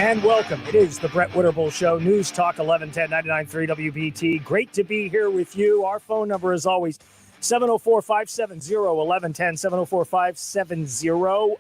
And welcome. It is the Brett Winterble Show, News Talk 1110 99.3 WBT. Great to be here with you. Our phone number is always 704-570-1110,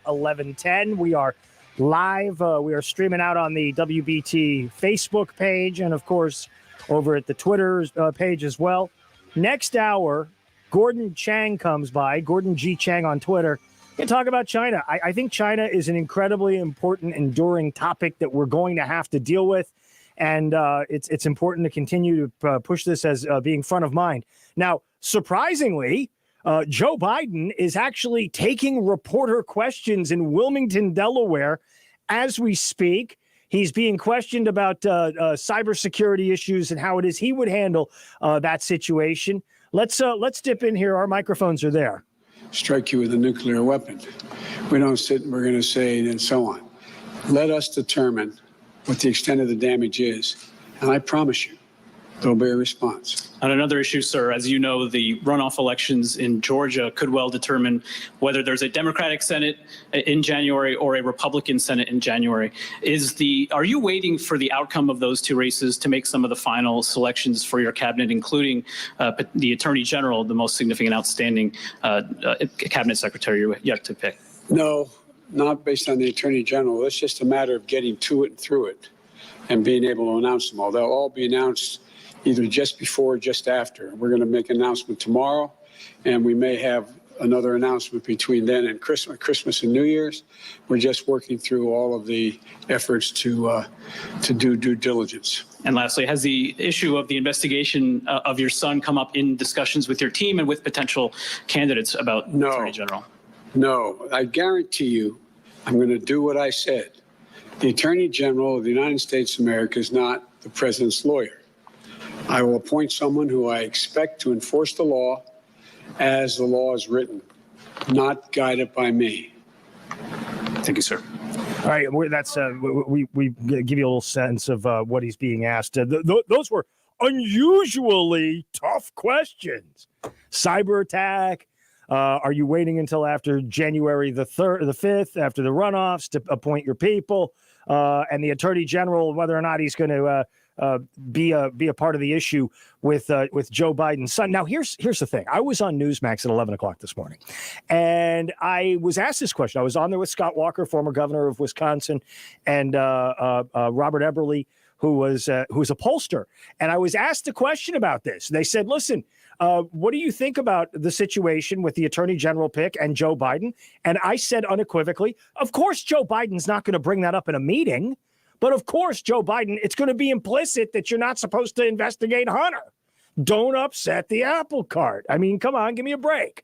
704-570-1110. We are live. We are streaming out on the WBT Facebook page and, of course, over at the Twitter page as well. Next hour, Gordon Chang comes by, Gordon G. Chang on Twitter. We can talk about China. I think China is an incredibly important, enduring topic that we're going to have to deal with. And it's important to continue to push this as being front of mind. Now, surprisingly, Joe Biden is actually taking reporter questions in Wilmington, Delaware, as we speak. He's being questioned about cybersecurity issues and how it is he would handle that situation. Let's dip in here. Our microphones are there. Strike you with a nuclear weapon. We don't sit and we're going to say it and so on. Let us determine what the extent of the damage is. And I promise you, there'll be a response. On another issue, sir, as you know, the runoff elections in Georgia could well determine whether there's a Democratic Senate in January or a Republican Senate in January. Are you waiting for the outcome of those two races to make some of the final selections for your cabinet, including the Attorney General, the most significant, outstanding cabinet secretary you're yet to pick? No, not based on the Attorney General. It's just a matter of getting to it and through it and being able to announce them all. They'll all be announced either just before or just after. We're going to make an announcement tomorrow, and we may have another announcement between then and Christmas and New Year's. We're just working through all of the efforts to do due diligence. And lastly, has the issue of the investigation of your son come up in discussions with your team and with potential candidates about Attorney General? No, I guarantee you I'm going to do what I said. The Attorney General of the United States of America is not the president's lawyer. I will appoint someone who I expect to enforce the law as the law is written, not guided by me. Thank you, sir. All right, that's we give you a little sense of what he's being asked. Those were unusually tough questions. Cyber attack. Are you waiting until after January the 5th, after the runoffs, to appoint your people? And the Attorney General, whether or not he's going to be a part of the issue with Joe Biden's son. Now, here's the thing. I was on Newsmax at 11 o'clock this morning, and I was asked this question. I was on there with Scott Walker, former governor of Wisconsin, and Robert Eberle, who's a pollster. And I was asked a question about this. They said, listen, what do you think about the situation with the Attorney General pick and Joe Biden? And I said unequivocally, of course, Joe Biden's not going to bring that up in a meeting. But of course, Joe Biden, it's going to be implicit that you're not supposed to investigate Hunter. Don't upset the apple cart. I mean, come on, give me a break.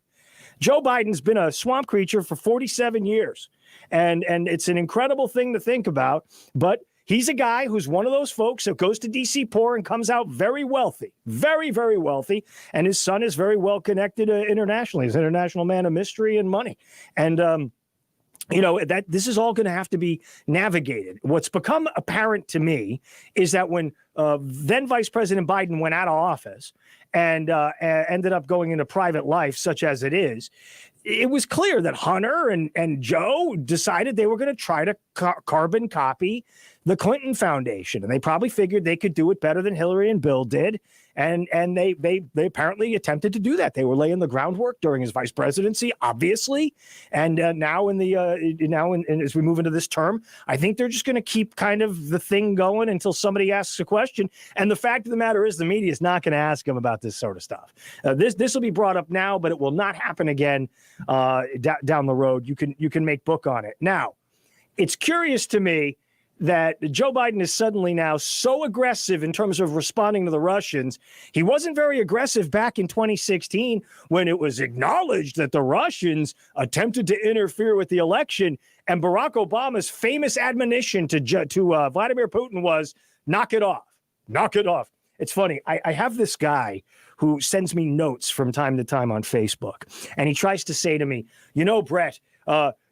Joe Biden's been a swamp creature for 47 years. And it's an incredible thing to think about. But he's a guy who's one of those folks that goes to D.C. poor and comes out very wealthy, very, very wealthy. And his son is very well connected internationally. He's an international man of mystery and money. And, that this is all going to have to be navigated. What's become apparent to me is that when then Vice President Biden went out of office and ended up going into private life, such as it is, it was clear that Hunter and Joe decided they were going to try to carbon copy the Clinton Foundation. And they probably figured they could do it better than Hillary and Bill did. And they apparently attempted to do that. They were laying the groundwork during his vice presidency, obviously. And now as we move into this term, I think they're just going to keep kind of the thing going until somebody asks a question. And the fact of the matter is the media is not going to ask them about this sort of stuff. This will be brought up now, but it will not happen again down the road. You can make book on it. Now, it's curious to me that Joe Biden is suddenly now so aggressive in terms of responding to the Russians. He wasn't very aggressive back in 2016 when it was acknowledged that the Russians attempted to interfere with the election. And Barack Obama's famous admonition to Vladimir Putin was, knock it off, knock it off. It's funny. I have this guy who sends me notes from time to time on Facebook, and he tries to say to me, Brett,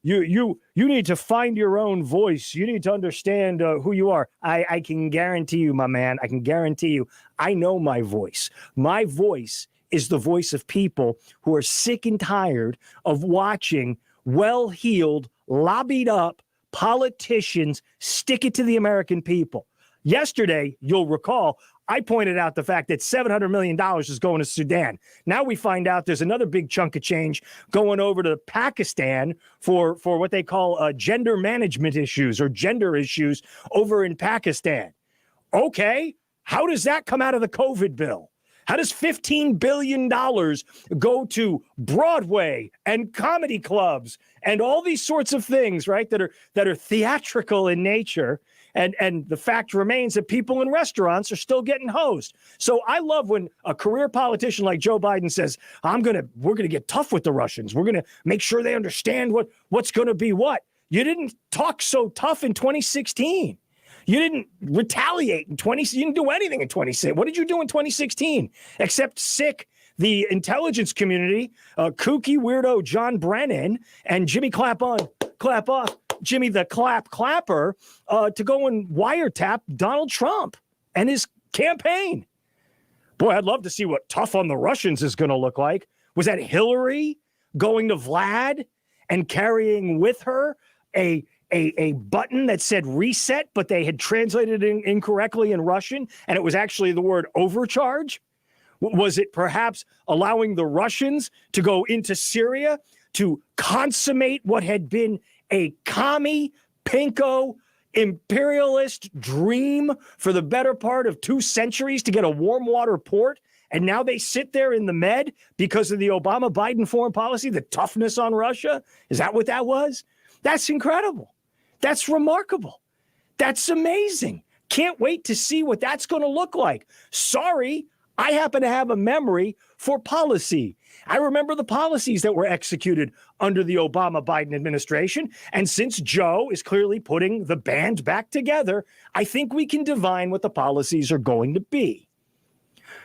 you need to find your own voice. You need to understand who you are. I can guarantee you, my man, I can guarantee you, I know my voice. My voice is the voice of people who are sick and tired of watching well-heeled, lobbied up politicians stick it to the American people. Yesterday, you'll recall, I pointed out the fact that $700 million is going to Sudan. Now we find out there's another big chunk of change going over to Pakistan for what they call gender management issues or gender issues over in Pakistan. Okay, how does that come out of the COVID bill? How does $15 billion go to Broadway and comedy clubs and all these sorts of things, right, that are theatrical in nature? And the fact remains that people in restaurants are still getting hosed. So I love when a career politician like Joe Biden says, we're gonna get tough with the Russians. We're gonna make sure they understand what's gonna be what. You didn't talk so tough in 2016. You didn't retaliate in 20. You didn't do anything in 2016. What did you do in 2016 except sick the intelligence community, kooky weirdo John Brennan and Jimmy Clap on, Clap off, Jimmy the Clapper, to go and wiretap Donald Trump and his campaign? Boy, I'd love to see what tough on the Russians is going to look like. Was that Hillary going to Vlad and carrying with her a button that said reset, but they had translated it incorrectly in Russian, and it was actually the word overcharge? Was it perhaps allowing the Russians to go into Syria to consummate what had been a commie, pinko, imperialist dream for the better part of 2 centuries to get a warm water port? And now they sit there in the Med because of the Obama-Biden foreign policy, the toughness on Russia? Is that what that was? That's incredible. That's remarkable. That's amazing. Can't wait to see what that's going to look like. Sorry, I happen to have a memory for policy. I remember the policies that were executed under the Obama-Biden administration. And since Joe is clearly putting the band back together, I think we can divine what the policies are going to be.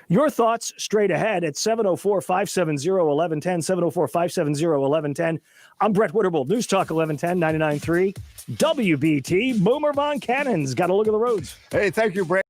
Your thoughts straight ahead at 704-570-1110, 704-570-1110. I'm Brett Winterble, News Talk 1110, 99.3 WBT. Boomer Von Cannon's got a look at the roads. Hey, thank you, Brett.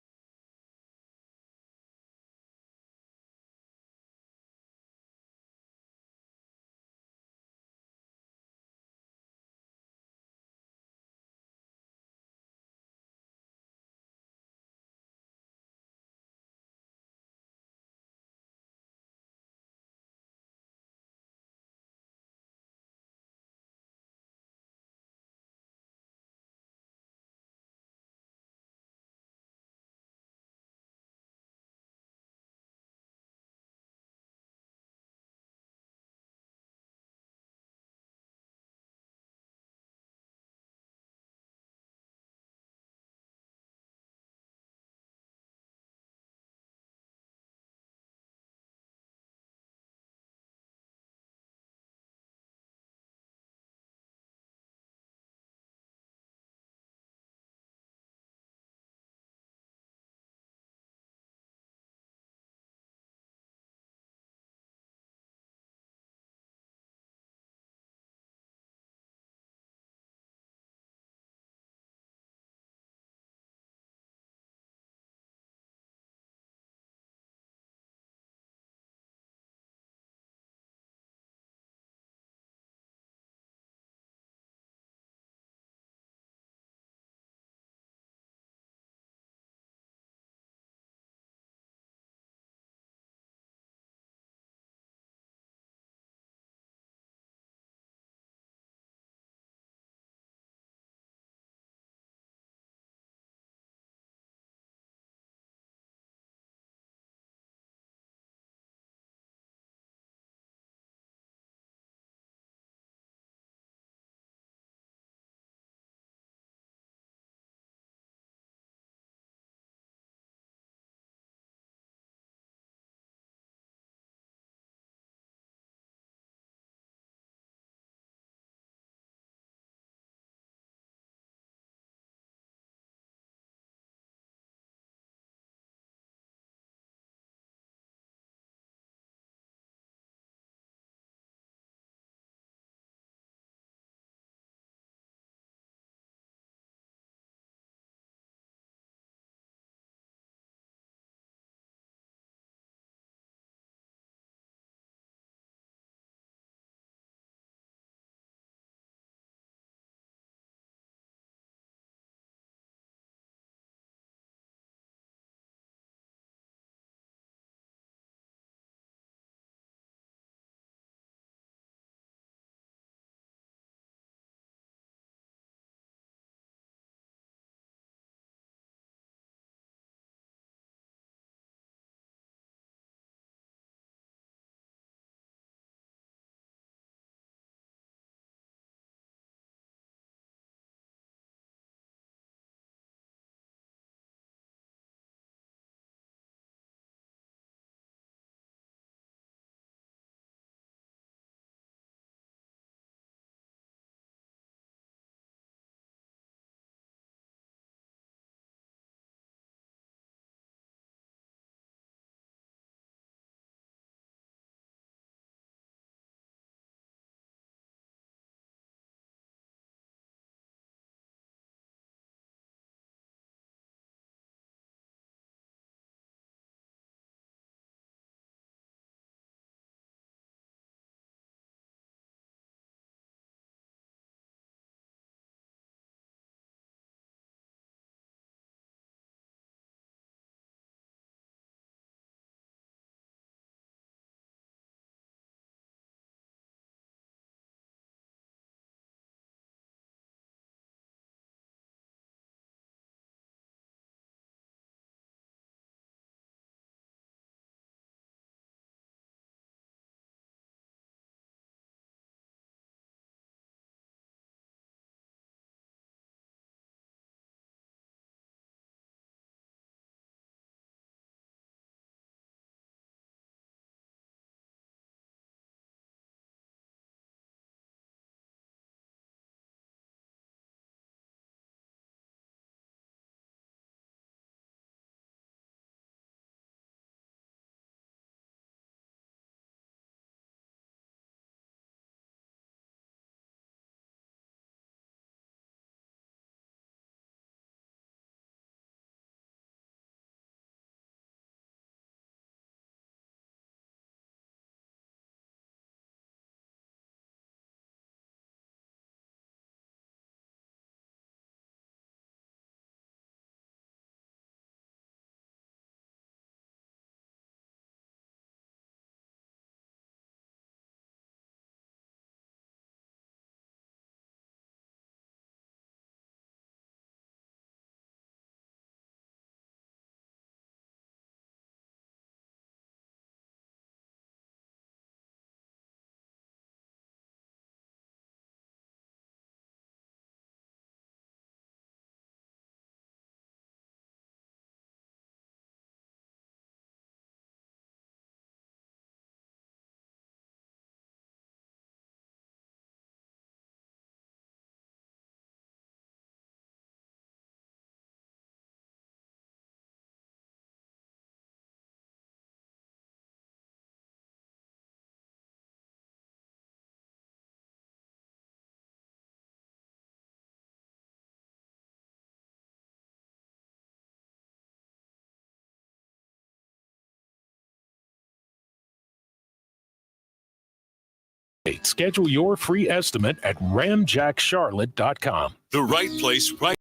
Schedule your free estimate at ramjackcharlotte.com. The right place, right.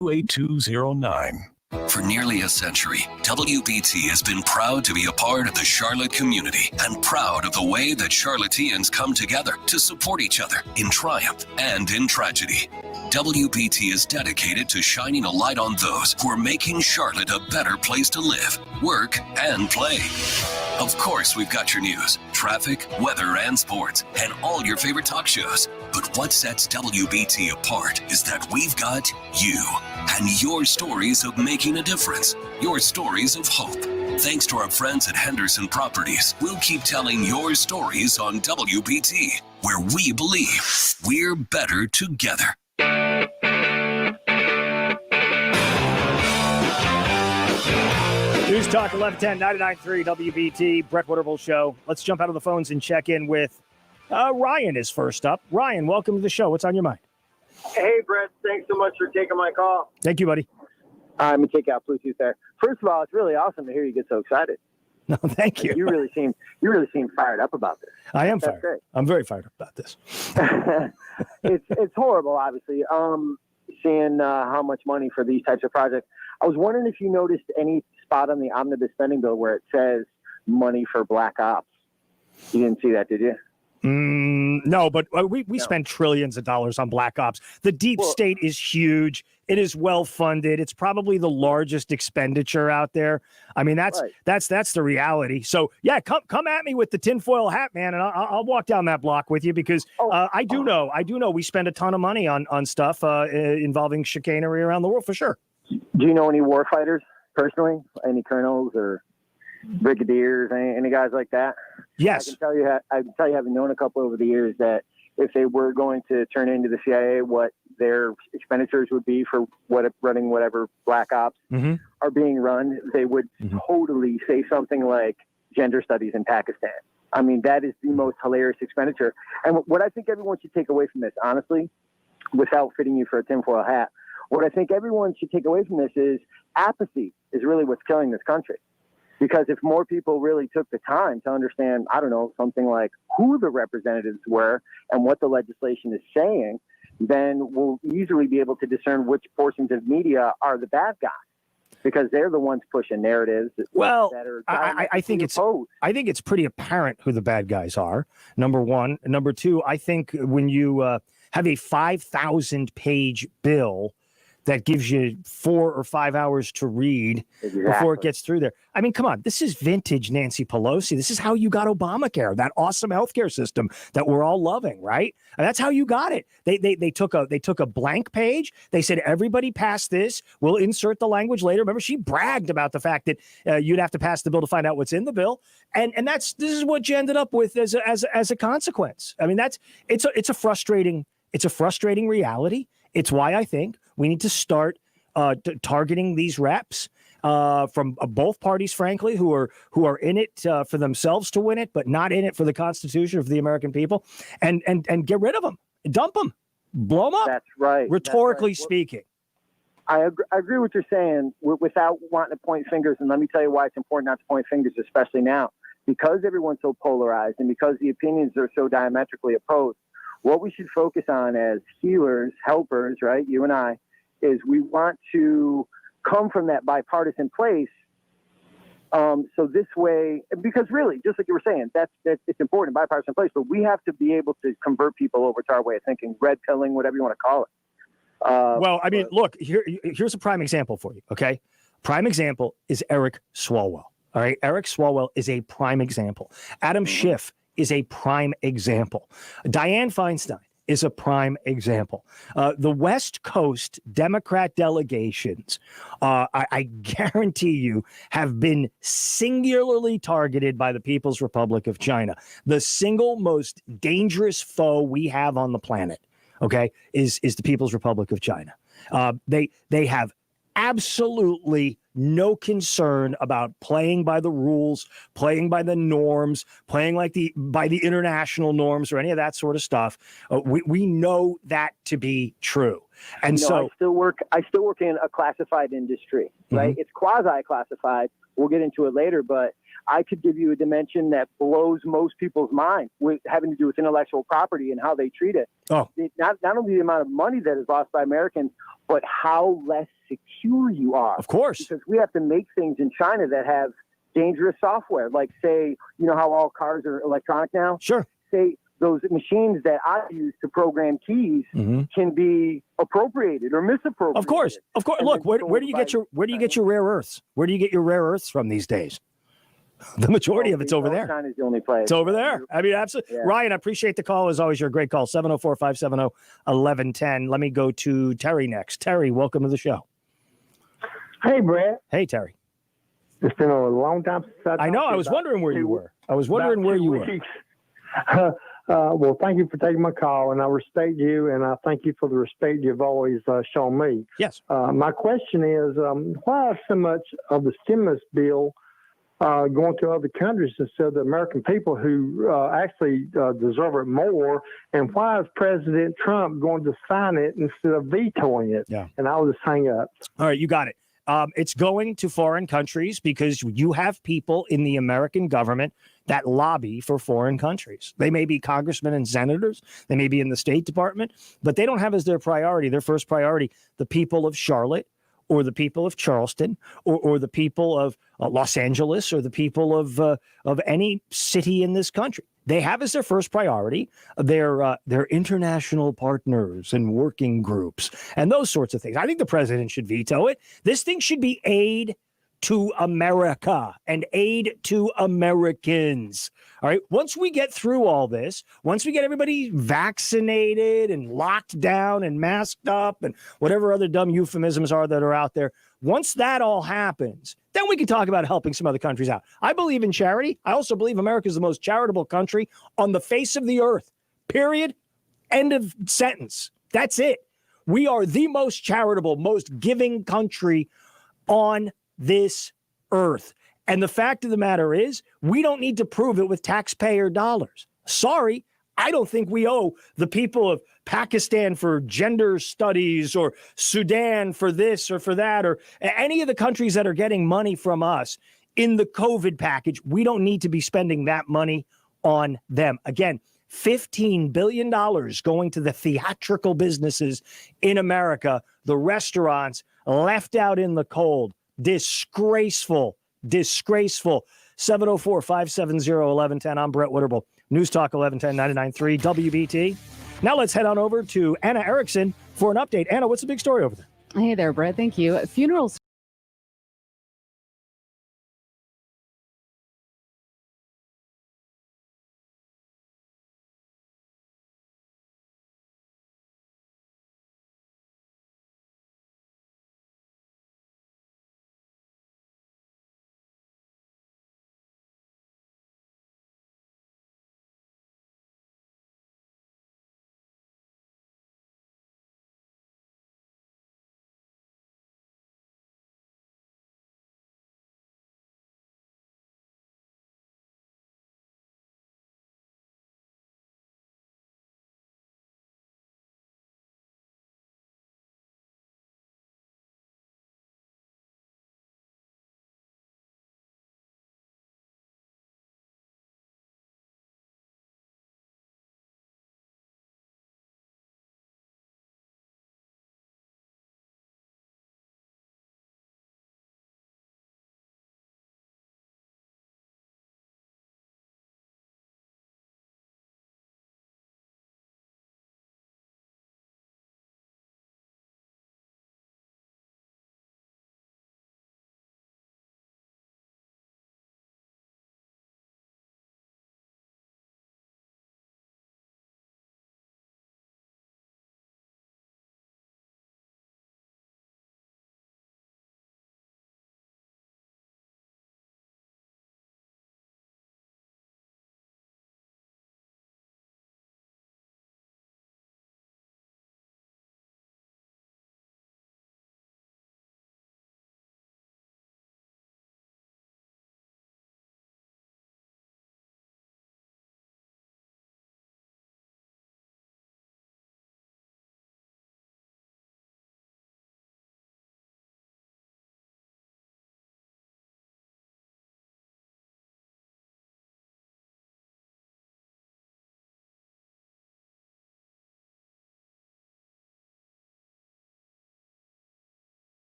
For nearly a century, WBT has been proud to be a part of the Charlotte community and proud of the way that Charlotteans come together to support each other in triumph and in tragedy. WBT is dedicated to shining a light on those who are making Charlotte a better place to live, work, and play. Of course, we've got your news, traffic, weather, and sports, and all your favorite talk shows. But what sets WBT apart is that we've got you and your stories of making a difference, your stories of hope. Thanks to our friends at Henderson Properties, we'll keep telling your stories on WBT, where we believe we're better together. News Talk 1110 99.3 WBT, Brett Winterble Show. Let's jump out of the phones and check in with Ryan is first up. Ryan, welcome to the show. What's on your mind? Hey, Brett. Thanks so much for taking my call. Thank you, buddy. I'm going to take out Bluetooth there. First of all, it's really awesome to hear you get so excited. No, thank you. You really seem fired up about this. I am That's fired. great. I'm very fired up about this. It's horrible, obviously. Seeing how much money for these types of projects. I was wondering if you noticed any spot on the omnibus spending bill where it says money for black ops. You didn't see that, did you? No, but we spend trillions of dollars on black ops. The deep state is huge. It is well funded. It's probably the largest expenditure out there. I mean, that's the reality. So yeah, come at me with the tinfoil hat, man, and I'll walk down that block with you because I do know we spend a ton of money on stuff involving chicanery around the world for sure. Do you know any war fighters personally? Any colonels or brigadiers? Any guys like that? Yes. I can tell you, having known a couple over the years, that if they were going to turn into the CIA, what their expenditures would be for running whatever black ops are being run, they would totally say something like gender studies in Pakistan. I mean, that is the most hilarious expenditure. And what I think everyone should take away from this, honestly, without fitting you for a tinfoil hat, what I think everyone should take away from this is apathy is really what's killing this country. Because if more people really took the time to understand, I don't know, something like who the representatives were and what the legislation is saying, then we'll easily be able to discern which portions of media are the bad guys, because they're the ones pushing narratives. Well, that are I think it's pretty apparent who the bad guys are. Number one. Number two, I think when you have a 5,000-page bill that gives you 4 or 5 hours to read before it gets through there. I mean, come on, this is vintage Nancy Pelosi. This is how you got Obamacare, that awesome healthcare system that we're all loving, right? And that's how you got it. They took a blank page. They said, everybody pass this. We'll insert the language later. Remember, she bragged about the fact that you'd have to pass the bill to find out what's in the bill. And this is what you ended up with as a consequence. I mean, it's a frustrating reality. It's why I think we need to start targeting these reps from both parties, frankly, who are in it for themselves to win it, but not in it for the Constitution of the American people, and get rid of them, dump them. blow them up. That's right. Rhetorically That's right. speaking. I agree with what you're saying without wanting to point fingers. And let me tell you why it's important not to point fingers, especially now. Because everyone's so polarized and because the opinions are so diametrically opposed, what we should focus on as healers, helpers, right, you and I, is we want to come from that bipartisan place. So this way, because really, just like you were saying, that's it's important, bipartisan place, but we have to be able to convert people over to our way of thinking, red pilling, whatever you want to call it. Well, I mean, look, here's a prime example for you, okay? Prime example is Eric Swalwell, all right? Eric Swalwell is a prime example. Adam Schiff is a prime example. Dianne Feinstein is a prime example. The West Coast Democrat delegations, I guarantee you, have been singularly targeted by the People's Republic of China. The single most dangerous foe we have on the planet, okay, is the People's Republic of China. They have absolutely no concern about playing by the rules, playing by the norms, playing by the international norms or any of that sort of stuff. We know that to be true. And I still work in a classified industry, right? It's quasi-classified. We'll get into it later, but I could give you a dimension that blows most people's mind with having to do with intellectual property and how they treat it. Oh, not only the amount of money that is lost by Americans, but how less secure you are. Of course. Because we have to make things in China that have dangerous software. Like, say, you know how all cars are electronic now? Sure. Say those machines that I use to program keys can be appropriated or misappropriated. Of course. Look, where do you get your rare earths? Where do you get your rare earths from these days? The majority of it's over there. China's the only place. It's over there. I mean, absolutely. Yeah. Ryan, I appreciate the call. As always, you're a great call. 704-570-1110. Let me go to Terry next. Terry, welcome to the show. Hey, Brett. Hey, Terry. It's been a long time since I know. I was wondering where you were. Well, thank you for taking my call, and I respect you, and I thank you for the respect you've always shown me. Yes. My question is, why is so much of the stimulus bill going to other countries instead of the American people who actually deserve it more? And why is President Trump going to sign it instead of vetoing it? Yeah. And I'll just hang up. All right, you got it. It's going to foreign countries because you have people in the American government that lobby for foreign countries. They may be congressmen and senators. They may be in the State Department, but they don't have as their priority, their first priority, the people of Charlotte or the people of Charleston or the people of Los Angeles or the people of any city in this country. They have as their first priority their international partners and working groups and those sorts of things. I think the president should veto it. This thing should be aid to America and aid to Americans. All right. Once we get through all this, once we get everybody vaccinated and locked down and masked up and whatever other dumb euphemisms are that are out there, once that all happens, then we can talk about helping some other countries out. I believe in charity. I also believe America is the most charitable country on the face of the earth. Period. End of sentence. That's it. We are the most charitable, most giving country on this earth. And the fact of the matter is, we don't need to prove it with taxpayer dollars. Sorry, I don't think we owe the people of Pakistan for gender studies or Sudan for this or for that or any of the countries that are getting money from us in the COVID package. We don't need to be spending that money on them. Again, $15 billion going to the theatrical businesses in America, the restaurants left out in the cold. Disgraceful. 704-570-1110. I'm Brett Winterble. News Talk 1110 99.3 WBT. Now let's head on over to Anna Erickson for an update. Anna, what's the big story over there? Hey there, Brett. Thank you. Funerals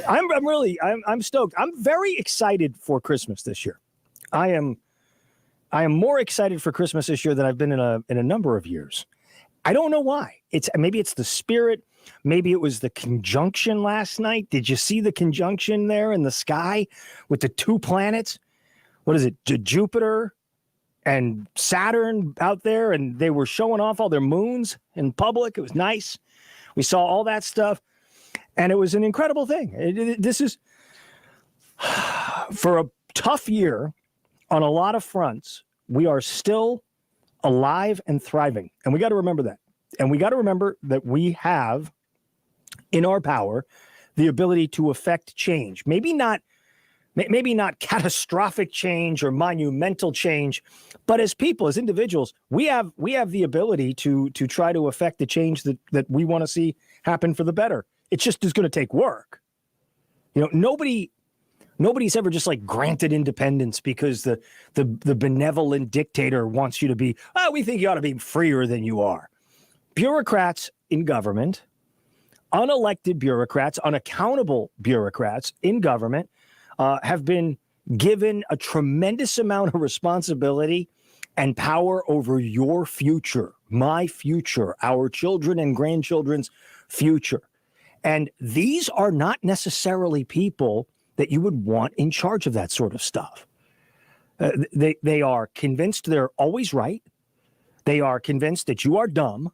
I'm stoked. I'm very excited for Christmas this year. I am more excited for Christmas this year than I've been in a number of years. I don't know why. Maybe it's the spirit. Maybe it was the conjunction last night. Did you see the conjunction there in the sky with the two planets? What is it? Jupiter and Saturn out there, and they were showing off all their moons in public. It was nice. We saw all that stuff, and it was an incredible thing. This is for a tough year on a lot of fronts. We are still alive and thriving. And we got to remember that. And we got to remember that we have in our power the ability to affect change. Maybe not catastrophic change or monumental change, but as people, as individuals, we have the ability to try to affect the change that we want to see happen for the better. It's just is going to take work. Nobody's ever just like granted independence because the benevolent dictator wants you to be, we think you ought to be freer than you are. Bureaucrats in government, unelected bureaucrats, unaccountable bureaucrats in government have been given a tremendous amount of responsibility and power over your future, my future, our children and grandchildren's future. And these are not necessarily people that you would want in charge of that sort of stuff. They are convinced they're always right. They are convinced that you are dumb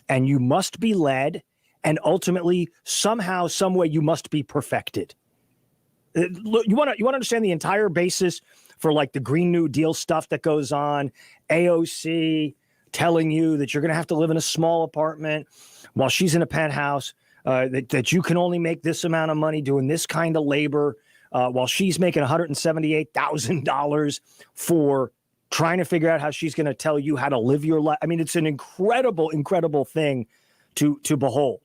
and you must be led, and ultimately, somehow, some way, you must be perfected. You want to understand the entire basis for like the Green New Deal stuff that goes on, AOC telling you that you're going to have to live in a small apartment while she's in a penthouse, that you can only make this amount of money doing this kind of labor, while she's making $178,000 for trying to figure out how she's going to tell you how to live your life. I mean, it's an incredible, incredible thing to behold.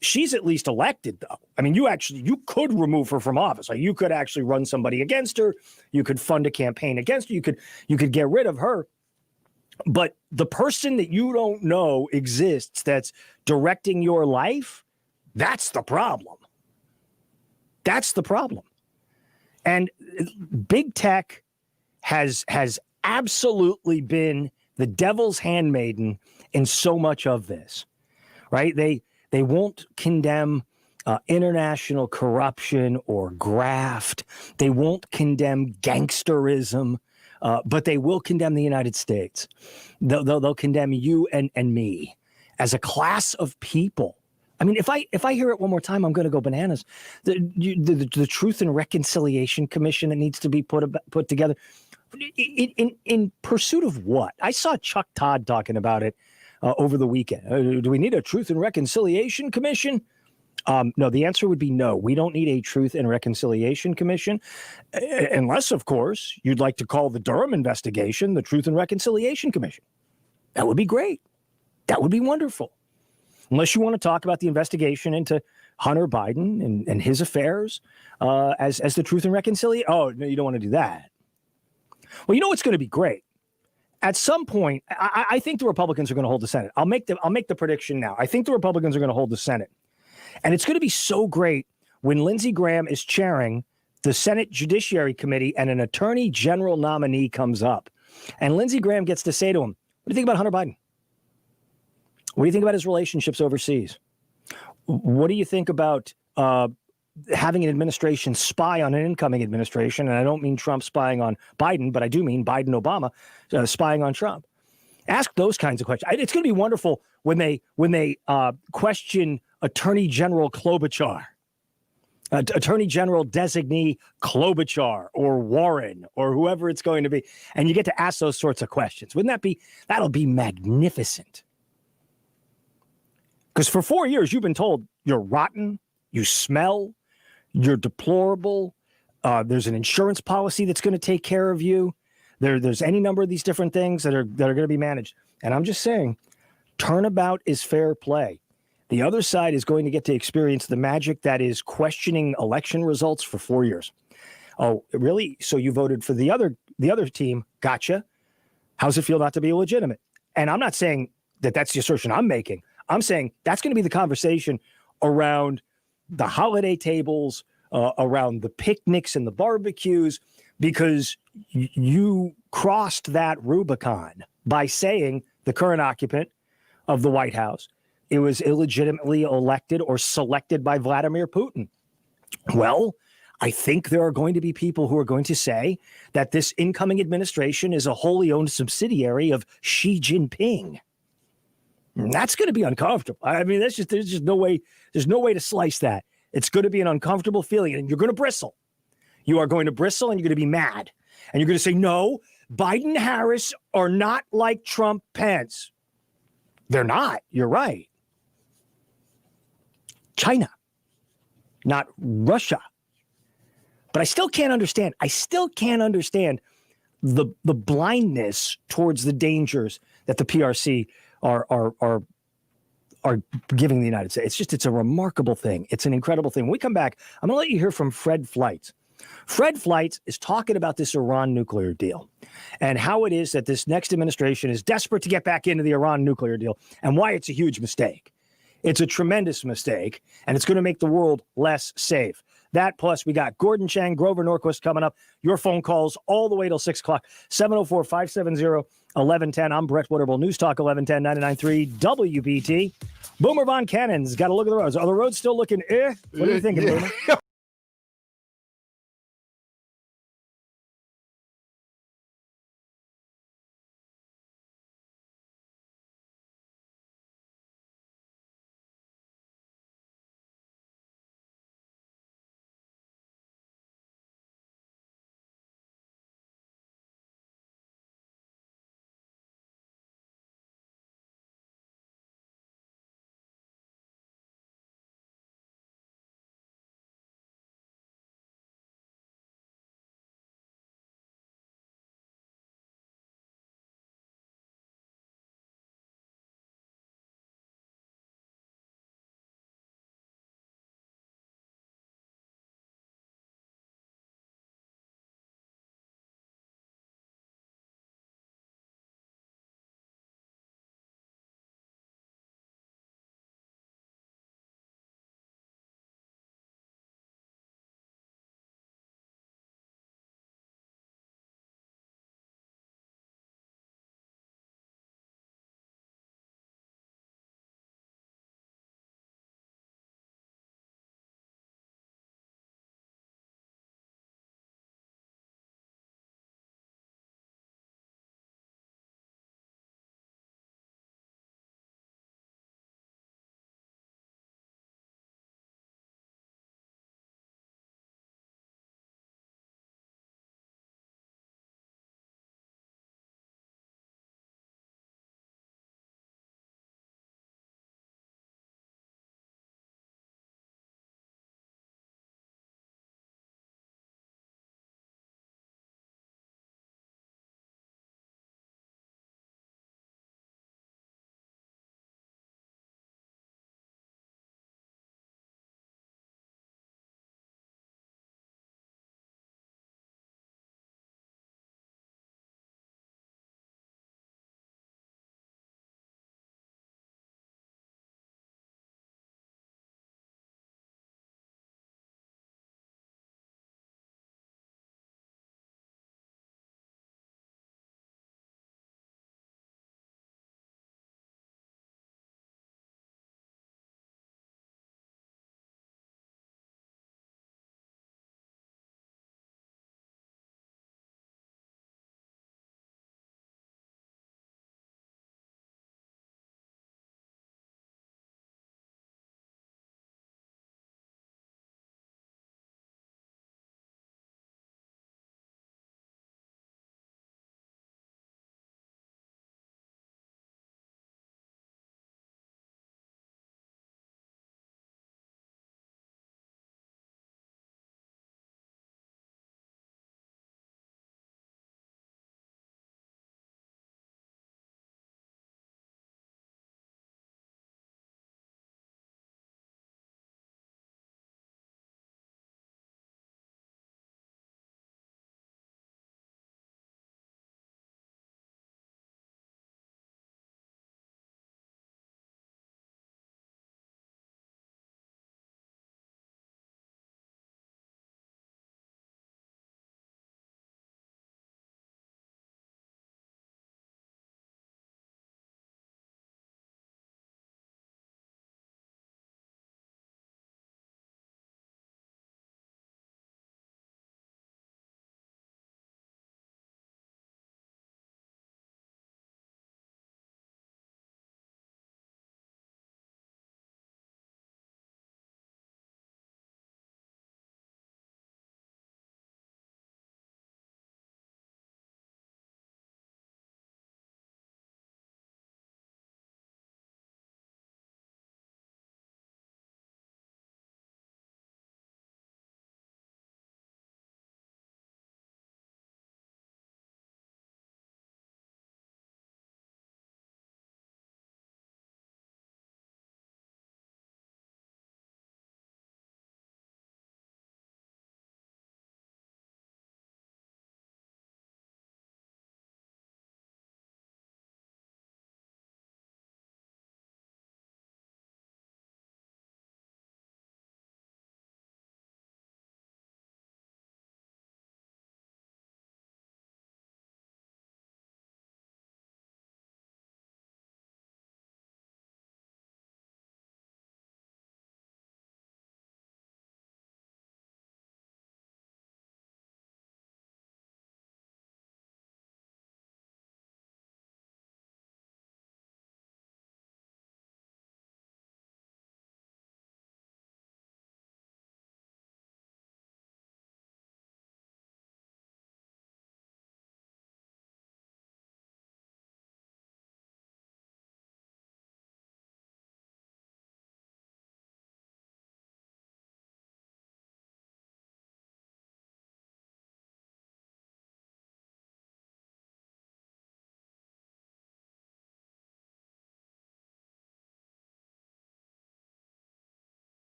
She's at least elected, though. I mean, you could remove her from office. Like, you could actually run somebody against her. You could fund a campaign against her. You could get rid of her. But the person that you don't know exists that's directing your life, that's the problem. That's the problem. And big tech has absolutely been the devil's handmaiden in so much of this, right? They won't condemn international corruption or graft. They won't condemn gangsterism, but they will condemn the United States. They'll condemn you and me as a class of people. I mean, if I hear it one more time, I'm going to go bananas. The Truth and Reconciliation Commission that needs to be put together in pursuit of what? I saw Chuck Todd talking about it over the weekend. Do we need a Truth and Reconciliation Commission? No, the answer would be no. We don't need a Truth and Reconciliation Commission, unless, of course, you'd like to call the Durham investigation the Truth and Reconciliation Commission. That would be great. That would be wonderful. Unless you want to talk about the investigation into Hunter Biden and his affairs as the Truth and Reconciliation. Oh, no, you don't want to do that. Well, you know what's going to be great? At some point, I think the Republicans are going to hold the Senate. I'll make the prediction now. I think the Republicans are going to hold the Senate. And it's going to be so great when Lindsey Graham is chairing the Senate Judiciary Committee and an attorney general nominee comes up. And Lindsey Graham gets to say to him, what do you think about Hunter Biden? What do you think about his relationships overseas? What do you think about having an administration spy on an incoming administration? And I don't mean Trump spying on Biden, but I do mean Biden-Obama spying on Trump. Ask those kinds of questions. It's going to be wonderful when they question Attorney General Klobuchar, Attorney General designee Klobuchar or Warren or whoever it's going to be. And you get to ask those sorts of questions. That'll be magnificent. Because for 4 years, you've been told you're rotten, you smell, you're deplorable. There's an insurance policy that's going to take care of you. There's any number of these different things that are going to be managed. And I'm just saying, turnabout is fair play. The other side is going to get to experience the magic that is questioning election results for 4 years. Oh, really? So you voted for the other team? Gotcha. How's it feel not to be legitimate? And I'm not saying that that's the assertion I'm making. I'm saying that's going to be the conversation around the holiday tables, around the picnics and the barbecues, because you crossed that Rubicon by saying the current occupant of the White House, it was illegitimately elected or selected by Vladimir Putin. Well, I think there are going to be people who are going to say that this incoming administration is a wholly owned subsidiary of Xi Jinping. And that's going to be uncomfortable. I mean, there's just no way to slice that. It's going to be an uncomfortable feeling, and you're going to bristle. You are going to bristle, and you're going to be mad. And you're going to say, no, Biden, Harris are not like Trump, Pence. They're not. You're right. China, not Russia. But I still can't understand. The blindness towards the dangers that the PRC are giving the United States. It's a remarkable thing. It's an incredible thing. When we come back, I'm going to let you hear from Fred Fleitz. Fred Fleitz is talking about this Iran nuclear deal and how it is that this next administration is desperate to get back into the Iran nuclear deal and why it's a huge mistake. It's a tremendous mistake, and it's going to make the world less safe. That plus we got Gordon Chang, Grover Norquist coming up. Your phone calls all the way till 6 o'clock, 704-570-1110. I'm Brett Winterble, News Talk 1110, 99.3 WBT. Boomer Von Cannon's got to look at the roads. Are the roads still looking What are you thinking, Boomer?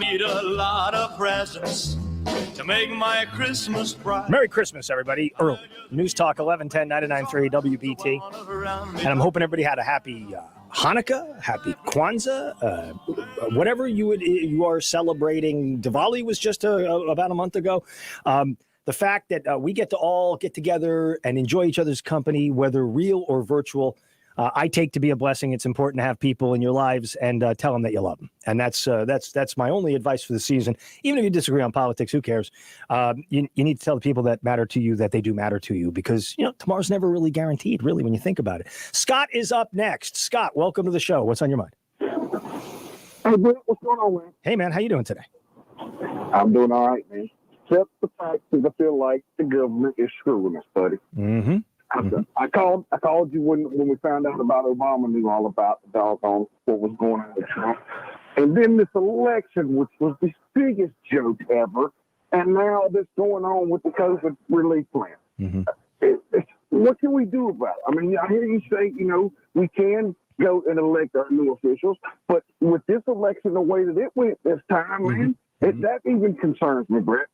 Need a lot of presents to make my Christmas bright. Merry Christmas, everybody. Early. News Talk 1110 99.3 WBT. And I'm hoping everybody had a happy Hanukkah, happy Kwanzaa, whatever you are celebrating. Diwali was just about a month ago. The fact that we get to all get together and enjoy each other's company, whether real or virtual, I take to be a blessing. It's important to have people in your lives and tell them that you love them. And that's my only advice for the season. Even if you disagree on politics, who cares? You need to tell the people that matter to you that they do matter to you, because tomorrow's never really guaranteed, really, when you think about it. Scott is up next. Scott, welcome to the show. What's on your mind? Hey, Brett, what's going on, man? Hey, man, how you doing today? I'm doing all right, man. Except the fact that I feel like the government is screwing us, buddy. Mm-hmm. I called you when we found out about Obama, knew all about the doggone what was going on with Trump. And then this election, which was the biggest joke ever, and now this going on with the COVID relief plan. Mm-hmm. What can we do about it? I mean, I hear you say, we can go and elect our new officials, but with this election, the way that it went this time, man, that even concerns me, Brett.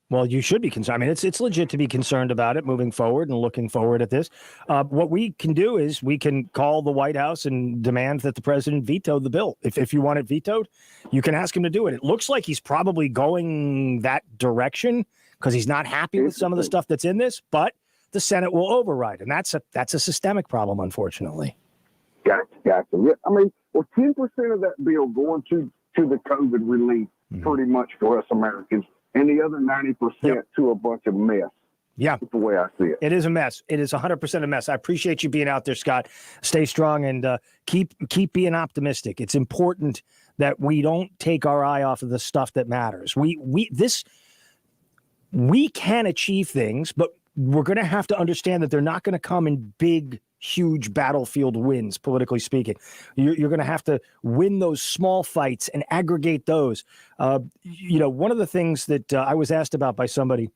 Well, you should be concerned. I mean, it's legit to be concerned about it moving forward and looking forward at this. What we can do is we can call the White House and demand that the president veto the bill. If you want it vetoed, you can ask him to do it. It looks like he's probably going that direction because he's not happy with some of the stuff that's in this, but the Senate will override. And that's a systemic problem, unfortunately. Gotcha. Yeah, I mean, 10% of that bill going to the COVID relief pretty much for us Americans, and the other 90% to a bunch of mess. Yeah. That's the way I see it. It is a mess. It is 100% a mess. I appreciate you being out there, Scott. Stay strong and keep being optimistic. It's important that we don't take our eye off of the stuff that matters. We can achieve things, but we're going to have to understand that they're not going to come in big, huge battlefield wins, politically speaking. You're going to have to win those small fights and aggregate those. One of the things that I was asked about by somebody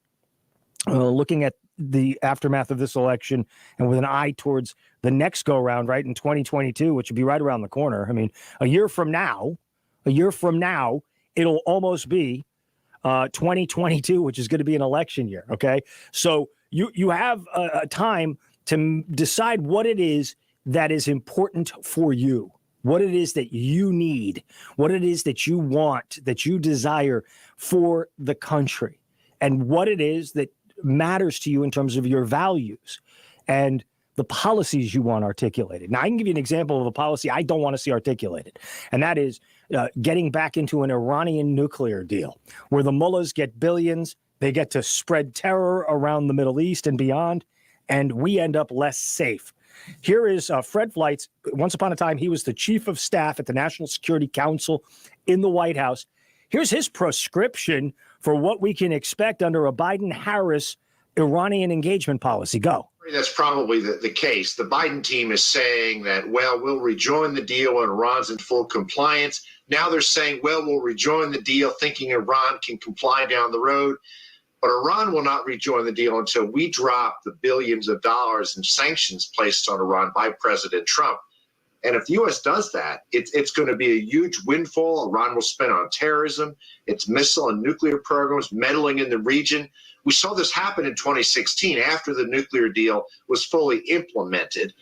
looking at the aftermath of this election and with an eye towards the next go round, right, in 2022, which would be right around the corner. I mean, a year from now, it'll almost be 2022, which is going to be an election year. Okay. So you have a time to decide what it is that is important for you, what it is that you need, what it is that you want, that you desire for the country, and what it is that matters to you in terms of your values and the policies you want articulated. Now, I can give you an example of a policy I don't want to see articulated, and that is getting back into an Iranian nuclear deal where the mullahs get billions, they get to spread terror around the Middle East and beyond, and we end up less safe. Here is Fred Fleitz. Once upon a time, he was the chief of staff at the National Security Council in the White House. Here's his prescription for what we can expect under a Biden-Harris Iranian engagement policy. Go. That's probably the case. The Biden team is saying that, we'll rejoin the deal when Iran's in full compliance. Now they're saying, we'll rejoin the deal thinking Iran can comply down the road. But Iran will not rejoin the deal until we drop the billions of dollars in sanctions placed on Iran by President Trump. And if the U.S. does that, it's going to be a huge windfall Iran will spend on terrorism, its missile and nuclear programs, meddling in the region. We saw this happen in 2016 after the nuclear deal was fully implemented.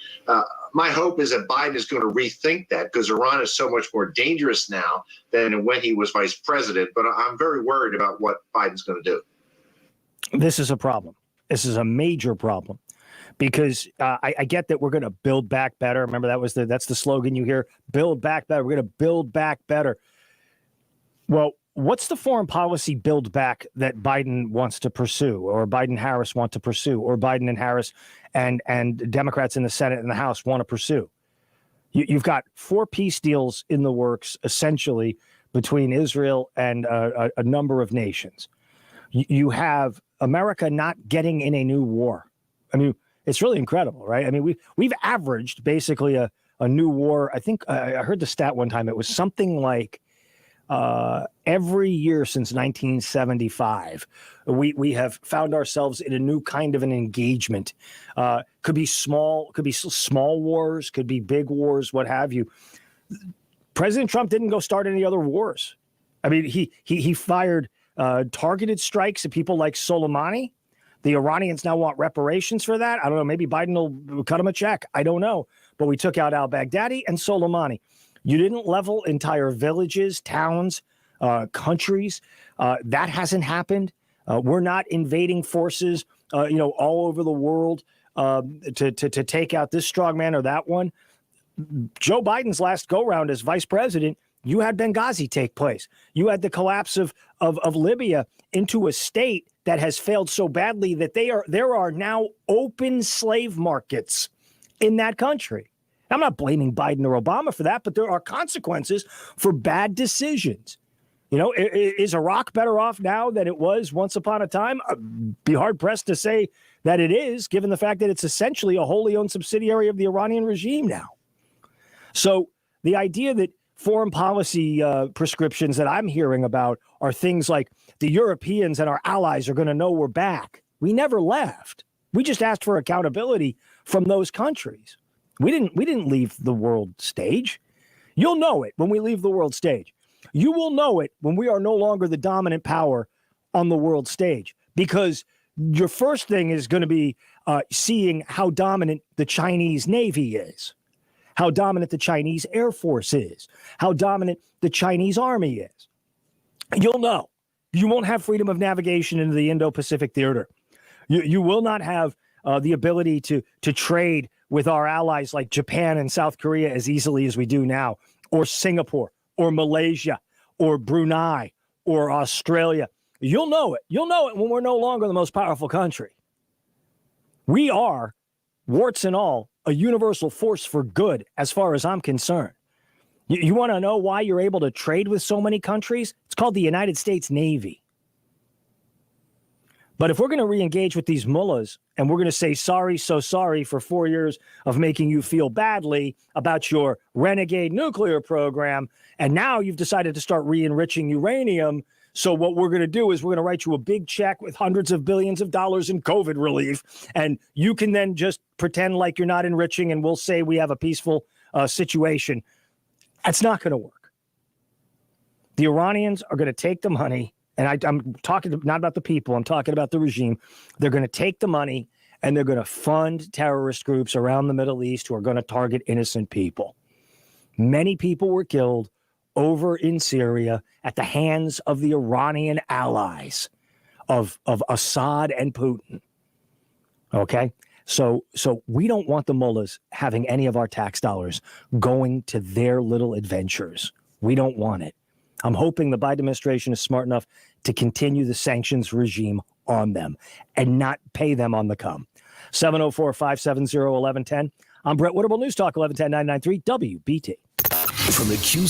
My hope is that Biden is going to rethink that because Iran is so much more dangerous now than when he was vice president. But I'm very worried about what Biden's going to do. This is a problem. This is a major problem because I get that we're going to build back better. Remember, that's the slogan you hear, build back better. We're going to build back better. Well, what's the foreign policy build back that Biden wants to pursue or Biden-Harris want to pursue or Biden and Harris and Democrats in the Senate and the House want to pursue? You've got 4 peace deals in the works, essentially, between Israel and a number of nations. You have America not getting in a new war. I mean, it's really incredible, right? I mean, we've averaged basically a new war. I think I heard the stat one time. It was something like every year since 1975, we have found ourselves in a new kind of an engagement. Could be small wars, could be big wars, what have you. President Trump didn't go start any other wars. I mean, he fired targeted strikes at people like Soleimani. The Iranians now want reparations for that. I don't know. Maybe Biden will cut him a check. I don't know. But we took out al-Baghdadi and Soleimani. You didn't level entire villages, towns, countries. That hasn't happened. We're not invading forces, all over the world to take out this strongman or that one. Joe Biden's last go-round as vice president, you had Benghazi take place. You had the collapse of Libya into a state that has failed so badly that there are now open slave markets in that country. I'm not blaming Biden or Obama for that, but there are consequences for bad decisions. Is Iraq better off now than it was once upon a time? I'd be hard-pressed to say that it is, given the fact that it's essentially a wholly owned subsidiary of the Iranian regime now. So the idea that foreign policy prescriptions that I'm hearing about are things like the Europeans and our allies are going to know we're back. We never left. We just asked for accountability from those countries. We didn't leave the world stage. You'll know it when we leave the world stage. You will know it when we are no longer the dominant power on the world stage, because your first thing is going to be seeing how dominant the Chinese Navy is, how dominant the Chinese Air Force is, how dominant the Chinese Army is. You'll know. You won't have freedom of navigation into the Indo-Pacific theater. You will not have the ability to trade with our allies like Japan and South Korea as easily as we do now, or Singapore, or Malaysia, or Brunei, or Australia. You'll know it. You'll know it when we're no longer the most powerful country. We are, warts and all, a universal force for good as far as I'm concerned. You want to know why you're able to trade with so many countries? It's called the United States Navy. But if we're going to re-engage with these mullahs and we're going to say sorry, so sorry for 4 years of making you feel badly about your renegade nuclear program, and now you've decided to start re-enriching uranium, so what we're going to do is we're going to write you a big check with hundreds of billions of dollars in COVID relief, and you can then just pretend like you're not enriching and we'll say we have a peaceful situation. That's not going to work. The Iranians are going to take the money. And I'm talking not about the people, I'm talking about the regime. They're going to take the money and they're going to fund terrorist groups around the Middle East who are going to target innocent people. Many people were killed over in Syria at the hands of the Iranian allies of Assad and Putin. Okay? So we don't want the mullahs having any of our tax dollars going to their little adventures. We don't want it. I'm hoping the Biden administration is smart enough to continue the sanctions regime on them and not pay them on the come. 704-570-1110. I'm Brett Winterble, News Talk 1110-993 WBT. From the Q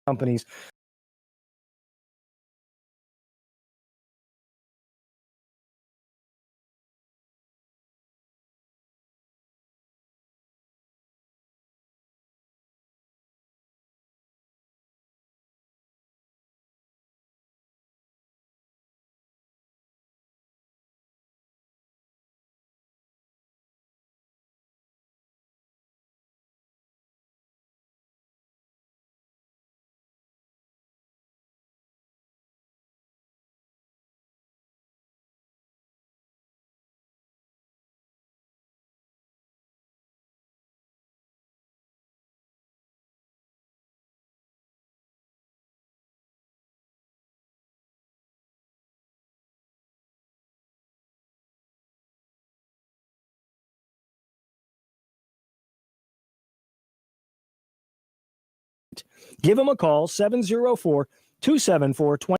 companies. Give them a call, 704-274-20.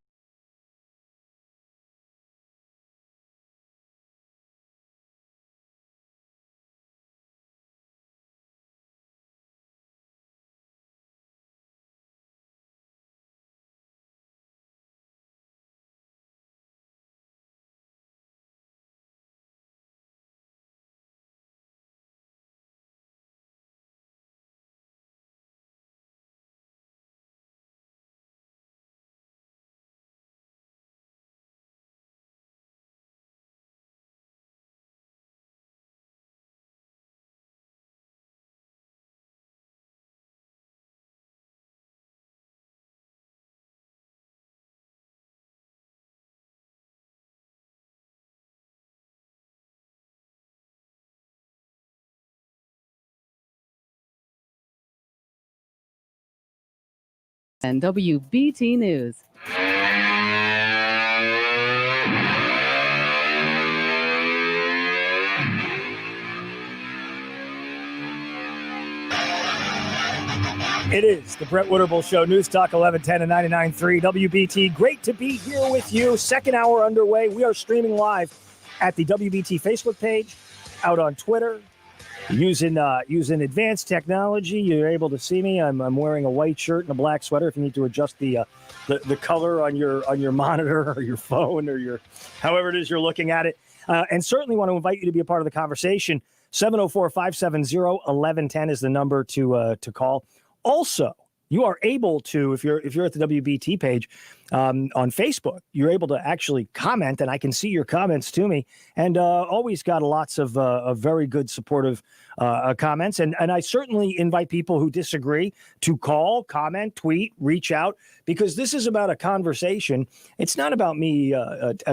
And WBT News. It is the Brett Winterble Show, News Talk 1110 and 99.3 WBT. Great to be here with you. Second hour underway. We are streaming live at the WBT Facebook page, out on Twitter, using advanced technology. You're able to see me. I'm wearing a white shirt and a black sweater. If you need to adjust the color on your monitor or your phone or your however it is you're looking at it, and certainly want to invite you to be a part of the conversation. 704-570-1110 is the number to call. Also, you are able to, if you're at the WBT page on Facebook, you're able to actually comment, and I can see your comments to me. And always got lots of very good supportive comments. And I certainly invite people who disagree to call, comment, tweet, reach out, because this is about a conversation. It's not about me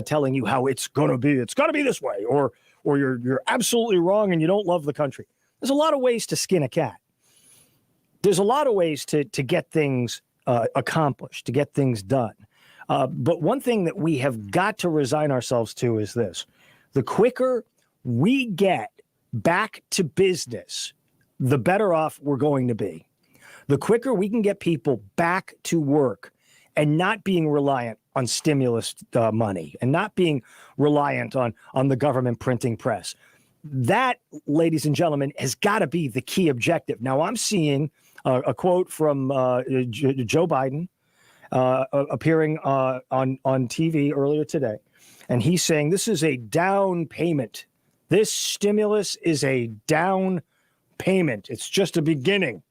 telling you how it's going to be. It's got to be this way, or you're absolutely wrong and you don't love the country. There's a lot of ways to skin a cat. There's a lot of ways to get things accomplished, to get things done. But one thing that we have got to resign ourselves to is this. The quicker we get back to business, the better off we're going to be. The quicker we can get people back to work and not being reliant on stimulus money and not being reliant on the government printing press. That, ladies and gentlemen, has got to be the key objective. Now, I'm seeing a quote from Joe Biden appearing on TV earlier today, and he's saying this is a down payment. This stimulus is a down payment. It's just a beginning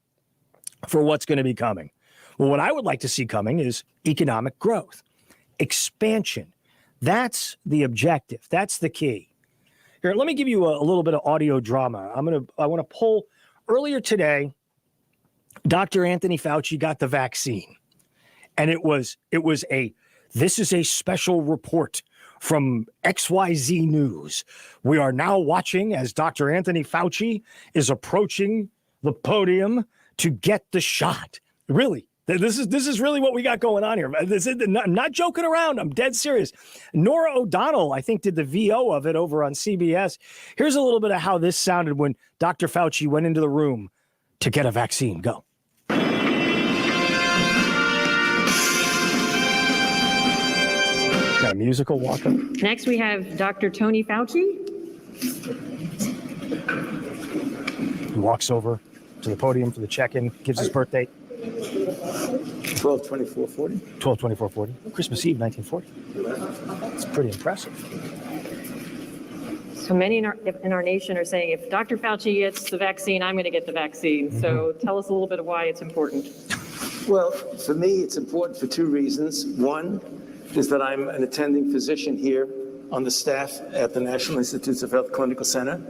for what's going to be coming. Well, what I would like to see coming is economic growth, expansion. That's the objective. That's the key. Here, let me give you a little bit of audio drama. I want to pull earlier today. Dr. Anthony Fauci got the vaccine, and this is a special report from XYZ News. We are now watching as Dr. Anthony Fauci is approaching the podium to get the shot. Really, this is really what we got going on here. I'm not joking around. I'm dead serious. Nora O'Donnell, I think, did the VO of it over on CBS. Here's a little bit of how this sounded when Dr. Fauci went into the room to get a vaccine. Go. Got a musical walk-up. Next, we have Dr. Tony Fauci. He walks over to the podium for the check-in, gives his birth date. 12/24/40. 12/24/40. Christmas Eve, 1940. It's pretty impressive. So many in our nation are saying, if Dr. Fauci gets the vaccine, I'm going to get the vaccine. So tell us a little bit of why it's important. Well, for me, it's important for two reasons. One is that I'm an attending physician here on the staff at the National Institutes of Health Clinical Center.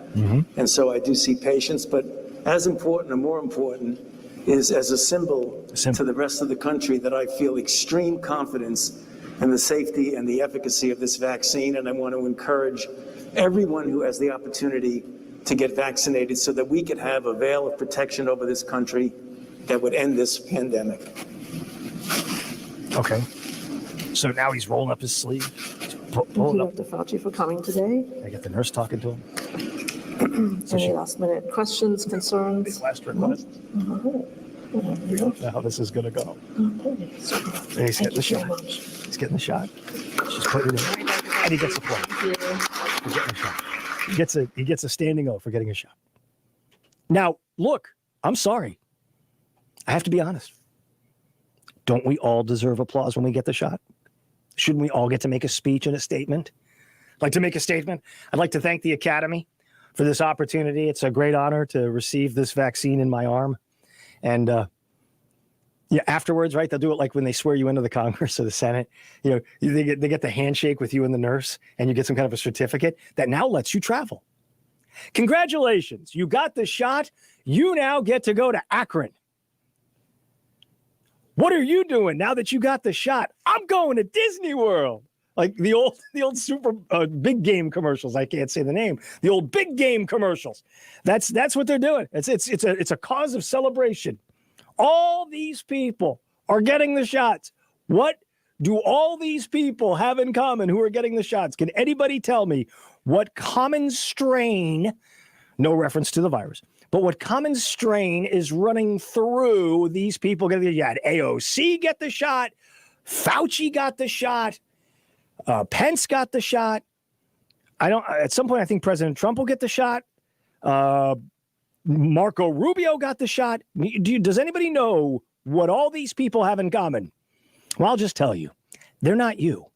And so I do see patients. But as important or more important is as a symbol to the rest of the country that I feel extreme confidence in the safety and the efficacy of this vaccine. And I want to encourage everyone who has the opportunity to get vaccinated so that we could have a veil of protection over this country that would end this pandemic. Okay. So now he's rolling up his sleeve. Thank you, Dr. Fauci, for coming today. I got the nurse talking to him. Any last minute questions, concerns? Last request. We don't know how this is going to go. He's getting the shot. He's getting the shot. She's putting it in. And he gets a play. He's getting a shot. He gets a standing O for getting a shot. Now, look, I'm sorry. I have to be honest. Don't we all deserve applause when we get the shot? Shouldn't we all get to make a speech and a statement? I'd like to make a statement. I'd like to thank the Academy for this opportunity. It's a great honor to receive this vaccine in my arm. And afterwards, right, they'll do it like when they swear you into the Congress or the Senate. You know, they get the handshake with you and the nurse, and you get some kind of a certificate that now lets you travel. Congratulations, you got the shot. You now get to go to Akron. What are you doing now that you got the shot? I'm going to Disney World. Like the old super big game commercials. I can't say the name. The old big game commercials. That's what they're doing. It's a cause of celebration. All these people are getting the shots. What do all these people have in common who are getting the shots? Can anybody tell me what common strain, no reference to the virus, but what common strain is running through these people getting the shot? AOC get the shot. Fauci got the shot. Pence got the shot. At some point, I think President Trump will get the shot. Marco Rubio got the shot. Does anybody know what all these people have in common? Well, I'll just tell you. They're not you.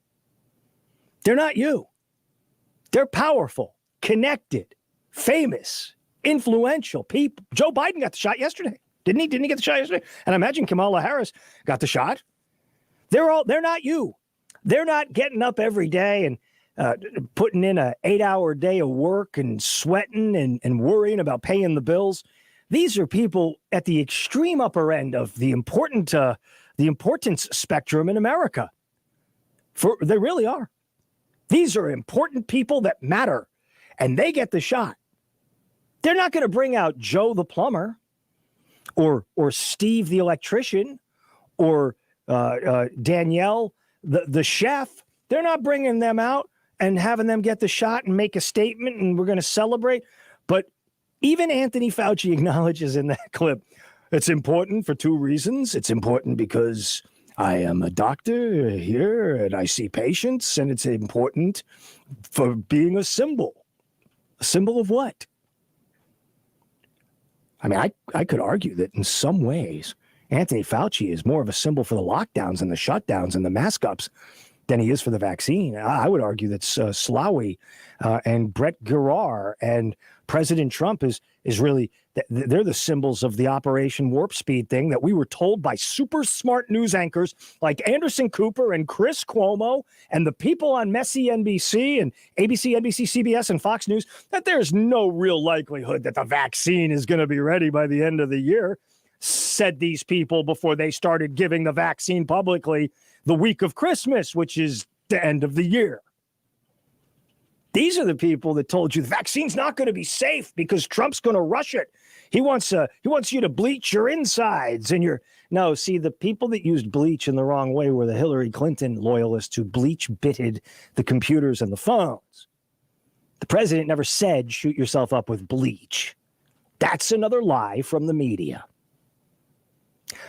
They're not you. They're powerful, connected, famous, influential people. Joe Biden got the shot yesterday. Didn't he? Didn't he get the shot yesterday? And I imagine Kamala Harris got the shot. They're not you. They're not getting up every day and putting in an 8-hour day of work and sweating and worrying about paying the bills. These are people at the extreme upper end of the importance spectrum in America. They really are. These are important people that matter, and they get the shot. They're not going to bring out Joe the plumber or Steve the electrician or Danielle the chef. They're not bringing them out and having them get the shot and make a statement and we're going to celebrate. But even Anthony Fauci acknowledges in that clip, it's important for two reasons. It's important because I am a doctor here and I see patients, and it's important for being a symbol. A symbol of what? I mean, I could argue that in some ways, Anthony Fauci is more of a symbol for the lockdowns and the shutdowns and the mask ups than he is for the vaccine. I would argue that Slawi and Brett Giroir and President Trump is really, they're the symbols of the Operation Warp Speed thing that we were told by super smart news anchors like Anderson Cooper and Chris Cuomo and the people on Messy NBC and ABC, NBC, CBS, and Fox News that there's no real likelihood that the vaccine is going to be ready by the end of the year. Said these people before they started giving the vaccine publicly the week of Christmas, which is the end of the year. These are the people that told you the vaccine's not going to be safe because Trump's going to rush it. He wants you to bleach your insides and no. See, the people that used bleach in the wrong way were the Hillary Clinton loyalists who bleach bitted the computers and the phones. The president never said shoot yourself up with bleach. That's another lie from the media.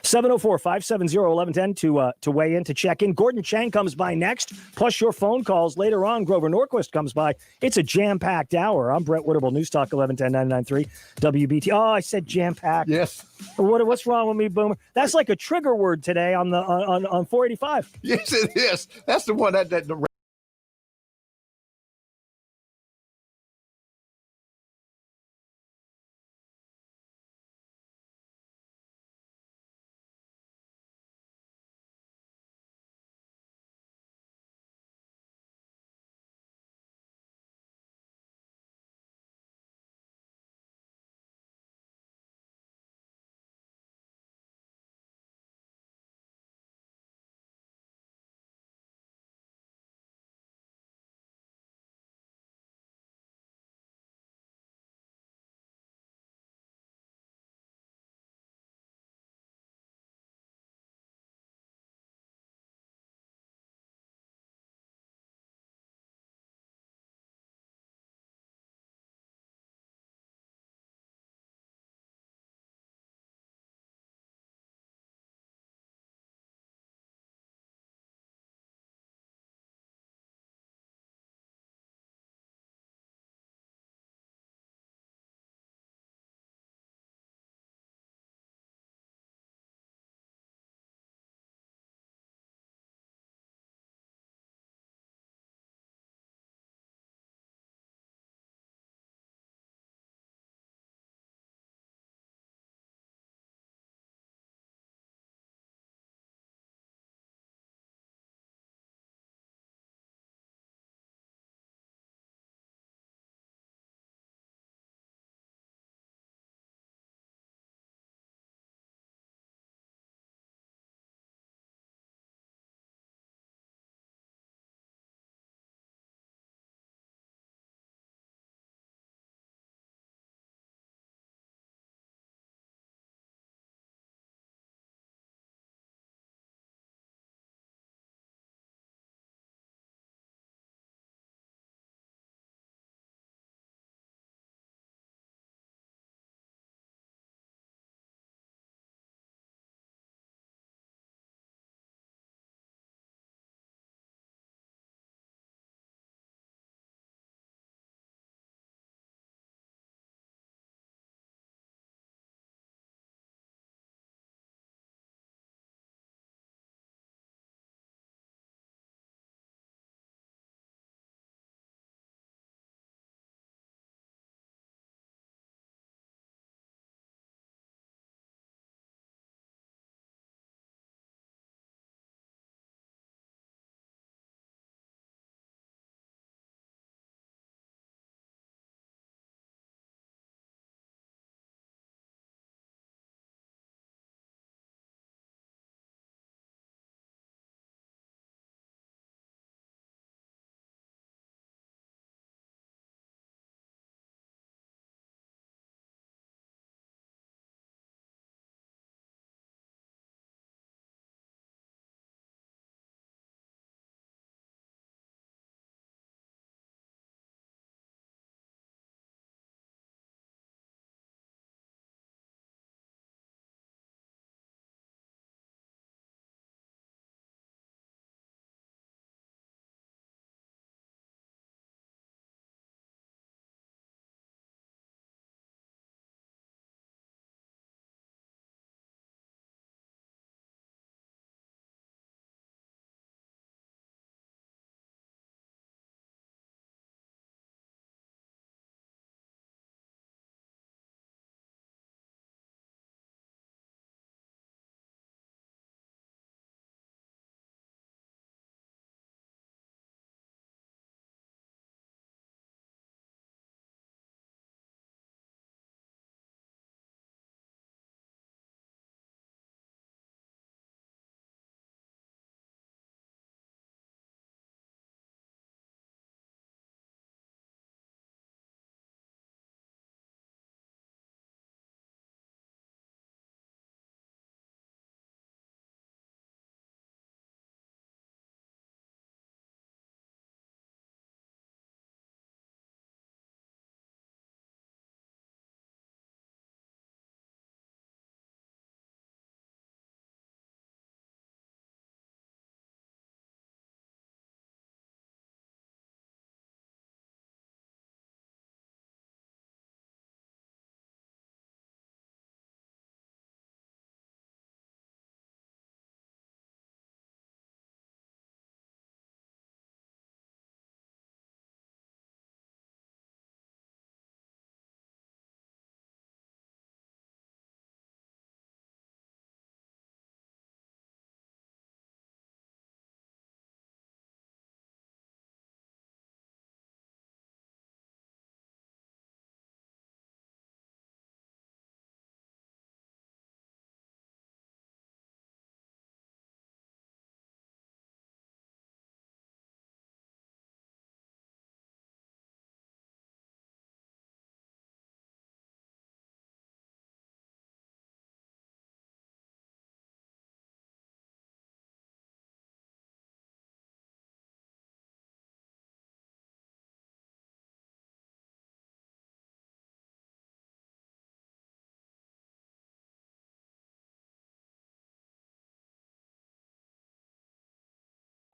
704-570-1110 to weigh in, to check in. Gordon Chang comes by next, plus your phone calls. Later on, Grover Norquist comes by. It's a jam-packed hour. I'm Brett Winterble, News Talk 1110-993 WBT. Oh, I said jam-packed. Yes. What's wrong with me, Boomer? That's like a trigger word today on 485. Yes, it is. That's the one that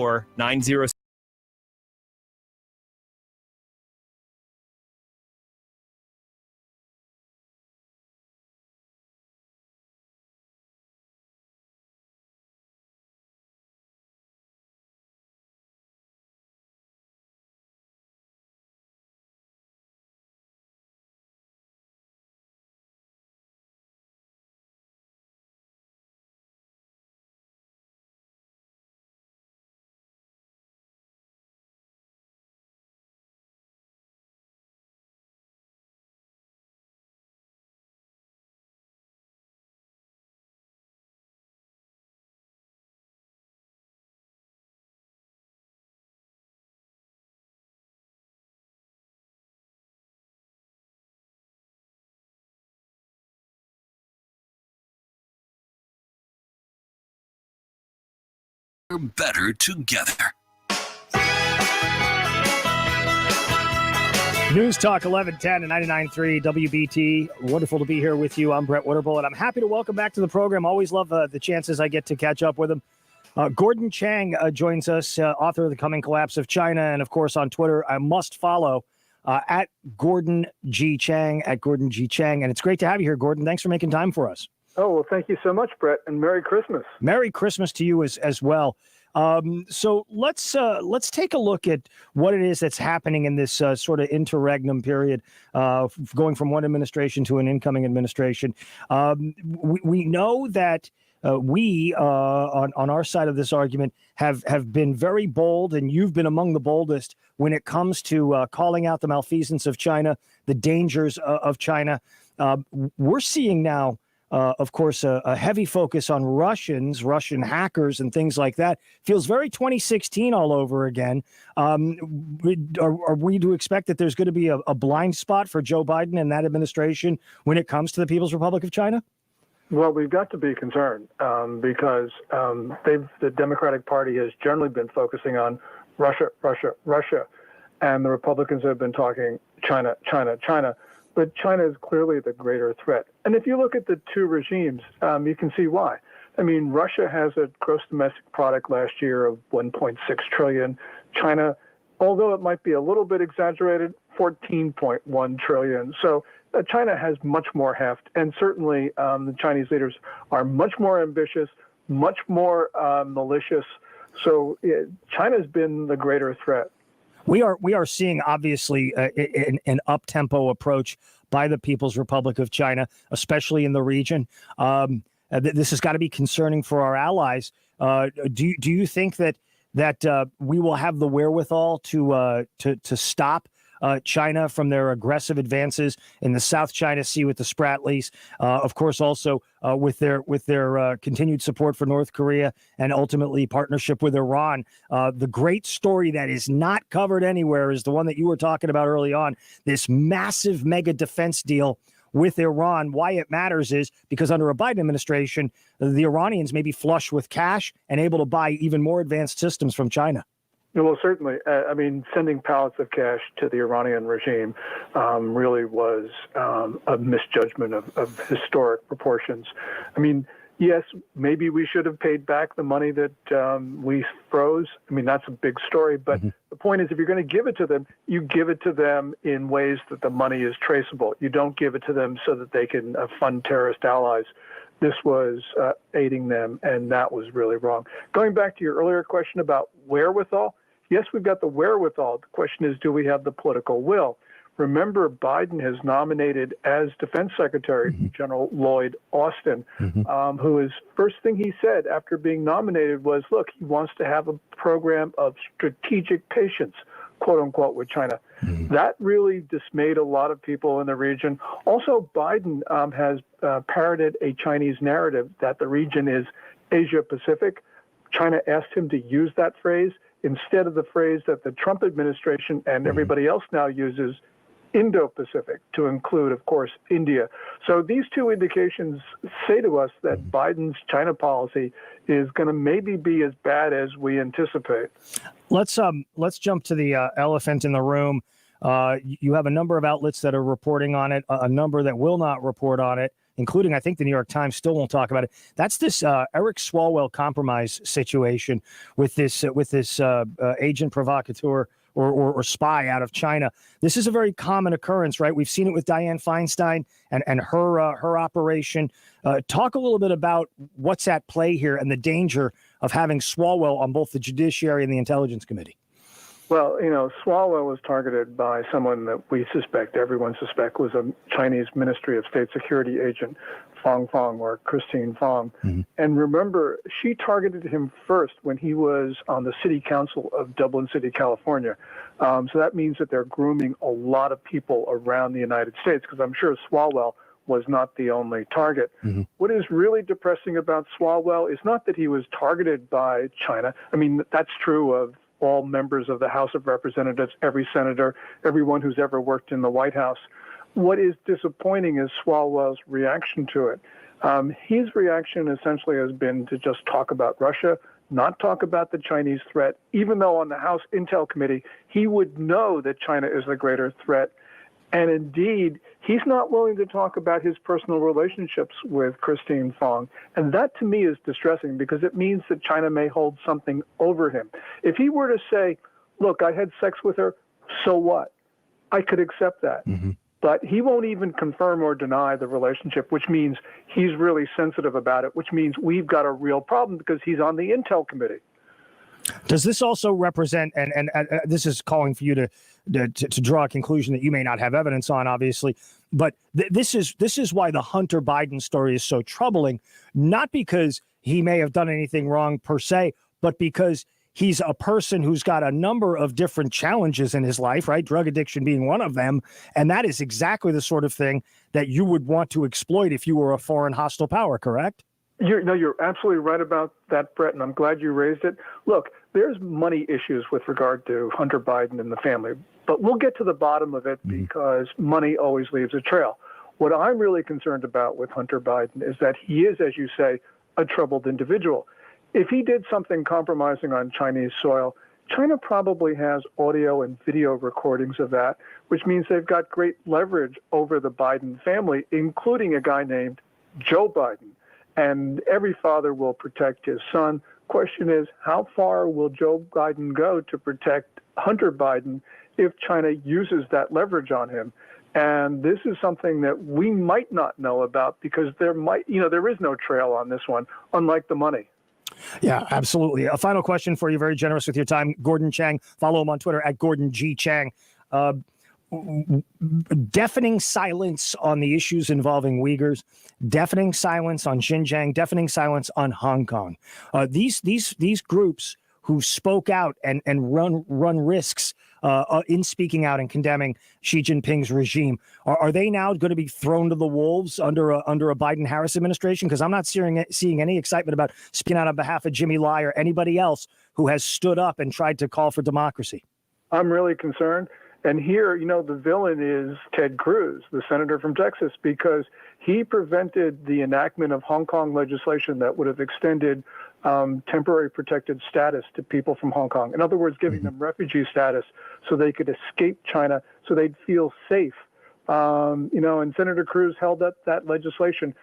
906. Better together. News Talk 1110 and 99.3 WBT. Wonderful to be here with you. I'm Brett Winterble, and I'm happy to welcome back to the program. Always love the chances I get to catch up with him. Gordon Chang joins us, author of The Coming Collapse of China, and of course on Twitter, I must follow at Gordon G. Chang, at Gordon G. Chang. And it's great to have you here, Gordon. Thanks for making time for us. Oh, well, thank you so much, Brett, and Merry Christmas. Merry Christmas to you as well. So let's take a look at what it is that's happening in this sort of interregnum period, going from one administration to an incoming administration. We know that we on our side of this argument have been very bold, and you've been among the boldest when it comes to calling out the malfeasance of China, the dangers of China. We're seeing now, of course, a heavy focus on Russian hackers and things like that. Feels very 2016 all over again. Are we to expect that there's going to be a blind spot for Joe Biden and that administration when it comes to the People's Republic of China? Well, we've got to be concerned because the Democratic Party has generally been focusing on Russia, and the Republicans have been talking China. But China is clearly the greater threat. And if you look at the two regimes, you can see why. I mean, Russia has a gross domestic product last year of 1.6 trillion. China, although it might be a little bit exaggerated, 14.1 trillion. So China has much more heft. And certainly the Chinese leaders are much more ambitious, much more malicious. So China's been the greater threat. We are seeing, obviously, an up-tempo approach by the People's Republic of China, especially in the region. This has got to be concerning for our allies. Do you think that we will have the wherewithal to stop China from their aggressive advances in the South China Sea with the Spratlys, of course, also with their continued support for North Korea and ultimately partnership with Iran? The great story that is not covered anywhere is the one that you were talking about early on, this massive mega defense deal with Iran. Why it matters is because under a Biden administration, the Iranians may be flush with cash and able to buy even more advanced systems from China. Well, certainly. I mean, sending pallets of cash to the Iranian regime really was a misjudgment of historic proportions. I mean, yes, maybe we should have paid back the money that we froze. I mean, that's a big story. But the point is, if you're going to give it to them, you give it to them in ways that the money is traceable. You don't give it to them so that they can fund terrorist allies. This was aiding them, and that was really wrong. Going back to your earlier question about wherewithal, yes, we've got the wherewithal. The question is, do we have the political will? Remember, Biden has nominated as Defense Secretary General Lloyd Austin, who his first thing he said after being nominated was, look, he wants to have a program of strategic patience, quote unquote, with China. That really dismayed a lot of people in the region. Also, Biden has parroted a Chinese narrative that the region is Asia Pacific. China asked him to use that phrase instead of the phrase that the Trump administration and everybody else now uses, Indo-Pacific, to include, of course, India. So these two indications say to us that Biden's China policy is going to maybe be as bad as we anticipate. Let's jump to the elephant in the room. You have a number of outlets that are reporting on it, a number that will not report on it, including, I think, the New York Times still won't talk about it. That's this Eric Swalwell compromise situation with this agent provocateur or spy out of China. This is a very common occurrence, right? We've seen it with Dianne Feinstein and her operation. Talk a little bit about what's at play here and the danger of having Swalwell on both the Judiciary and the Intelligence Committee. Well, Swalwell was targeted by someone that everyone suspect was a Chinese Ministry of State Security agent, Fong or Christine Fong. Mm-hmm. And remember, she targeted him first when he was on the city council of Dublin City, California. So that means that they're grooming a lot of people around the United States, because I'm sure Swalwell was not the only target. Mm-hmm. What is really depressing about Swalwell is not that he was targeted by China. I mean, that's true of all members of the House of Representatives, every senator, everyone who's ever worked in the White House. What is disappointing is Swalwell's reaction to it. His reaction essentially has been to just talk about Russia, not talk about the Chinese threat, even though on the House Intel Committee, he would know that China is the greater threat. And indeed, he's not willing to talk about his personal relationships with Christine Fong. And that, to me, is distressing, because it means that China may hold something over him. If he were to say, look, I had sex with her, so what? I could accept that. Mm-hmm. But he won't even confirm or deny the relationship, which means he's really sensitive about it, which means we've got a real problem because he's on the Intel Committee. Does this also represent, and this is calling for you to draw a conclusion that you may not have evidence on, obviously, but this is why the Hunter Biden story is so troubling, not because he may have done anything wrong per se, but because he's a person who's got a number of different challenges in his life, right? Drug addiction being one of them. And that is exactly the sort of thing that you would want to exploit if you were a foreign hostile power, correct? You're absolutely right about that, Brett, and I'm glad you raised it. Look, there's money issues with regard to Hunter Biden and the family, but we'll get to the bottom of it because money always leaves a trail. What I'm really concerned about with Hunter Biden is that he is, as you say, a troubled individual. If he did something compromising on Chinese soil, China probably has audio and video recordings of that, which means they've got great leverage over the Biden family, including a guy named Joe Biden. And every father will protect his son. Question is, how far will Joe Biden go to protect Hunter Biden if China uses that leverage on him? And this is something that we might not know about because there is no trail on this one, unlike the money. Yeah, absolutely. A final question for you, very generous with your time. Gordon Chang, follow him on Twitter at Gordon G. Chang. Deafening silence on the issues involving Uyghurs, deafening silence on Xinjiang, deafening silence on Hong Kong. These groups who spoke out and run risks in speaking out and condemning Xi Jinping's regime, are they now going to be thrown to the wolves under a Biden-Harris administration? Because I'm not seeing any excitement about speaking out on behalf of Jimmy Lai or anybody else who has stood up and tried to call for democracy. I'm really concerned. And here, the villain is Ted Cruz, the senator from Texas, because he prevented the enactment of Hong Kong legislation that would have extended temporary protected status to people from Hong Kong. In other words, giving them refugee status so they could escape China, so they'd feel safe. And Senator Cruz held up that legislation.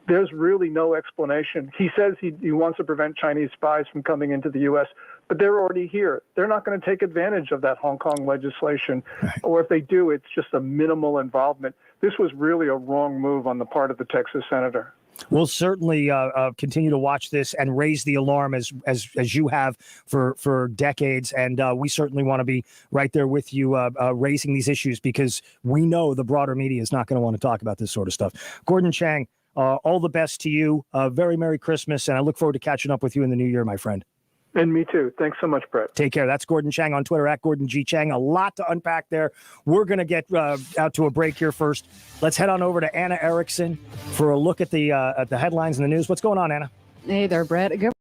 There's really no explanation. He says he wants to prevent Chinese spies from coming into the U.S., but they're already here. They're not going to take advantage of that Hong Kong legislation, or if they do, it's just a minimal involvement. This was really a wrong move on the part of the Texas senator. We'll certainly continue to watch this and raise the alarm as you have for decades. And we certainly want to be right there with you raising these issues, because we know the broader media is not going to want to talk about this sort of stuff. Gordon Chang, all the best to you. Very Merry Christmas. And I look forward to catching up with you in the new year, my friend. And me too. Thanks so much, Brett. Take care. That's Gordon Chang on Twitter at Gordon G. Chang. A lot to unpack there. We're going to get out to a break here first. Let's head on over to Anna Erickson for a look at the headlines in the news. What's going on, Anna? Hey there, Brett. Good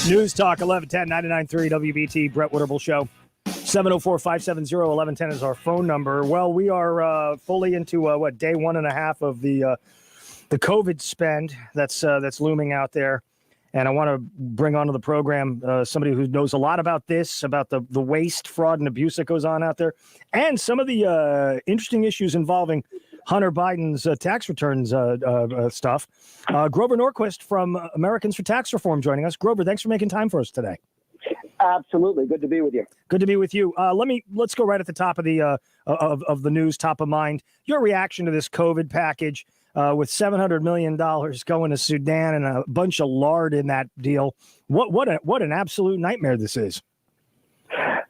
News Talk 1110 99.3 WBT, Brett Winterble Show. 704-570-1110 is our phone number. Well, we are fully into day 1.5 of the COVID spend that's looming out there. And I want to bring onto the program somebody who knows a lot about this, about the waste, fraud, and abuse that goes on out there, and some of the interesting issues involving Hunter Biden's tax returns stuff. Grover Norquist from Americans for Tax Reform joining us. Grover, thanks for making time for us today. Absolutely. Good to be with you. Good to be with you. Let's go right at the top of the of the news, top of mind. Your reaction to this COVID package with $700 million going to Sudan and a bunch of lard in that deal. What an absolute nightmare this is.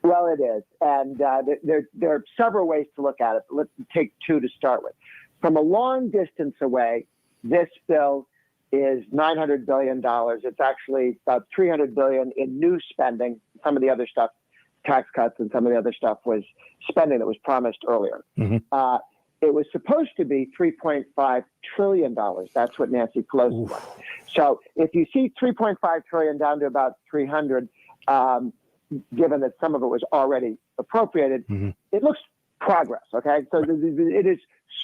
Well, it is. And there are several ways to look at it. Let's take two to start with. From a long distance away, this bill is $900 billion. It's actually about $300 billion in new spending. Some of the other stuff, tax cuts, and some of the other stuff was spending that was promised earlier. Mm-hmm. It was supposed to be $3.5 trillion. That's what Nancy Pelosi wanted. So if you see $3.5 trillion down to about 300, given that some of it was already appropriated, mm-hmm. It looks progress. Okay, so it is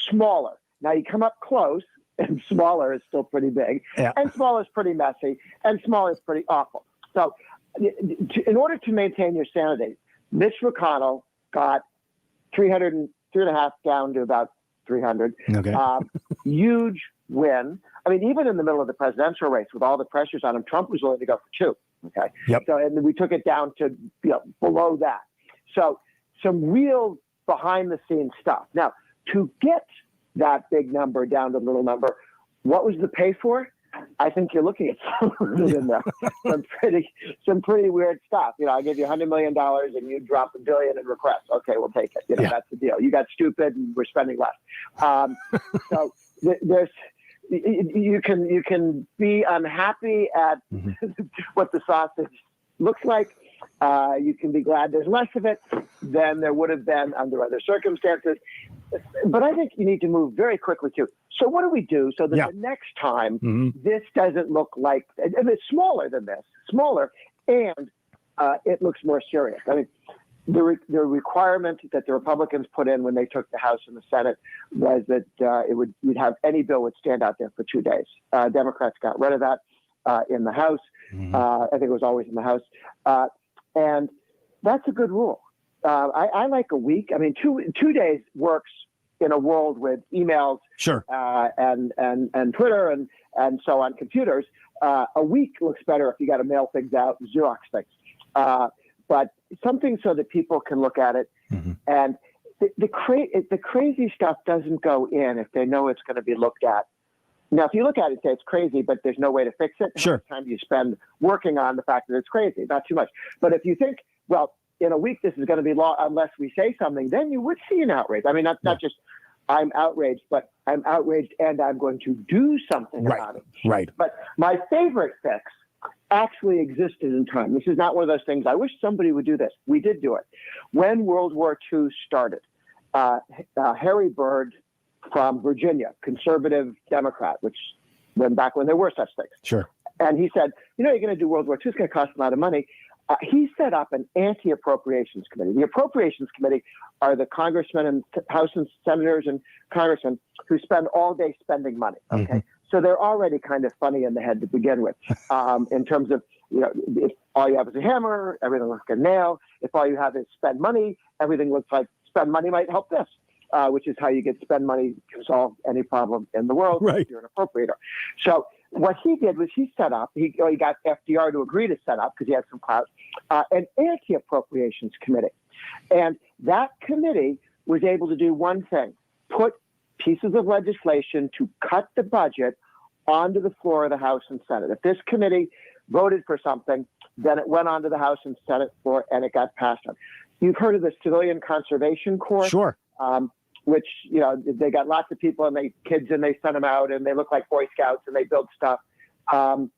smaller. Now you come up close, and smaller is still pretty big, and smaller is pretty messy, and smaller is pretty awful. So in order to maintain your sanity, Mitch McConnell got 3.5 down to about 300. Okay. Huge win. I mean, even in the middle of the presidential race with all the pressures on him, Trump was willing to go for 2. Okay. Yep. So, and we took it down to below that. So some real behind the scenes stuff. Now, to get that big number down to the little number, what was the pay for? I think you're looking at some pretty weird stuff. I give you $100 million and you drop $1 billion in requests. Okay, we'll take it. That's the deal. You got stupid and we're spending less. So there's you can be unhappy at what the sausage looks like. You can be glad there's less of it than there would have been under other circumstances. But I think you need to move very quickly too. So what do we do so that the next time this doesn't look like, and it's smaller than this, and it looks more serious. I mean, the requirement that the Republicans put in when they took the House and the Senate was that you'd have any bill would stand out there for 2 days. Democrats got rid of that in the House. I think it was always in the House. And that's a good rule. I like a week. I mean, 2 days works in a world with emails, and Twitter and so on computers. A week looks better if you got to mail things out, Xerox things. But something so that people can look at it, and the crazy stuff doesn't go in if they know it's going to be looked at. Now, if you look at it and say it's crazy, but there's no way to fix it, how much time do you spend working on the fact that it's crazy? Not too much. But if you think, well, in a week this is going to be law unless we say something, then you would see an outrage. I mean, not just I'm outraged, but I'm outraged and I'm going to do something about it. Right. But my favorite fix actually existed in time. This is not one of those things, I wish somebody would do this. We did do it. When World War II started, Harry Byrd from Virginia, conservative Democrat, which went back when there were such things. Sure. And he said, you're going to do World War II, it's going to cost a lot of money. He set up an anti-appropriations committee. The appropriations committee are the congressmen and House and senators and congressmen who spend all day spending money. Okay. So they're already kind of funny in the head to begin with, in terms of, if all you have is a hammer, everything looks like a nail. If all you have is spend money, everything looks like spend money might help this, which is how you get spend money to solve any problem in the world. Right. If you're an appropriator. So what he did was he set up, he got FDR to agree to set up, because he had some clout, an anti-appropriations committee. And that committee was able to do one thing, put pieces of legislation to cut the budget onto the floor of the House and Senate. If this committee voted for something, then it went onto the House and Senate floor and it got passed on. You've heard of the Civilian Conservation Corps? Sure. Which, they got lots of people and kids and they send them out and they look like Boy Scouts and they build stuff. And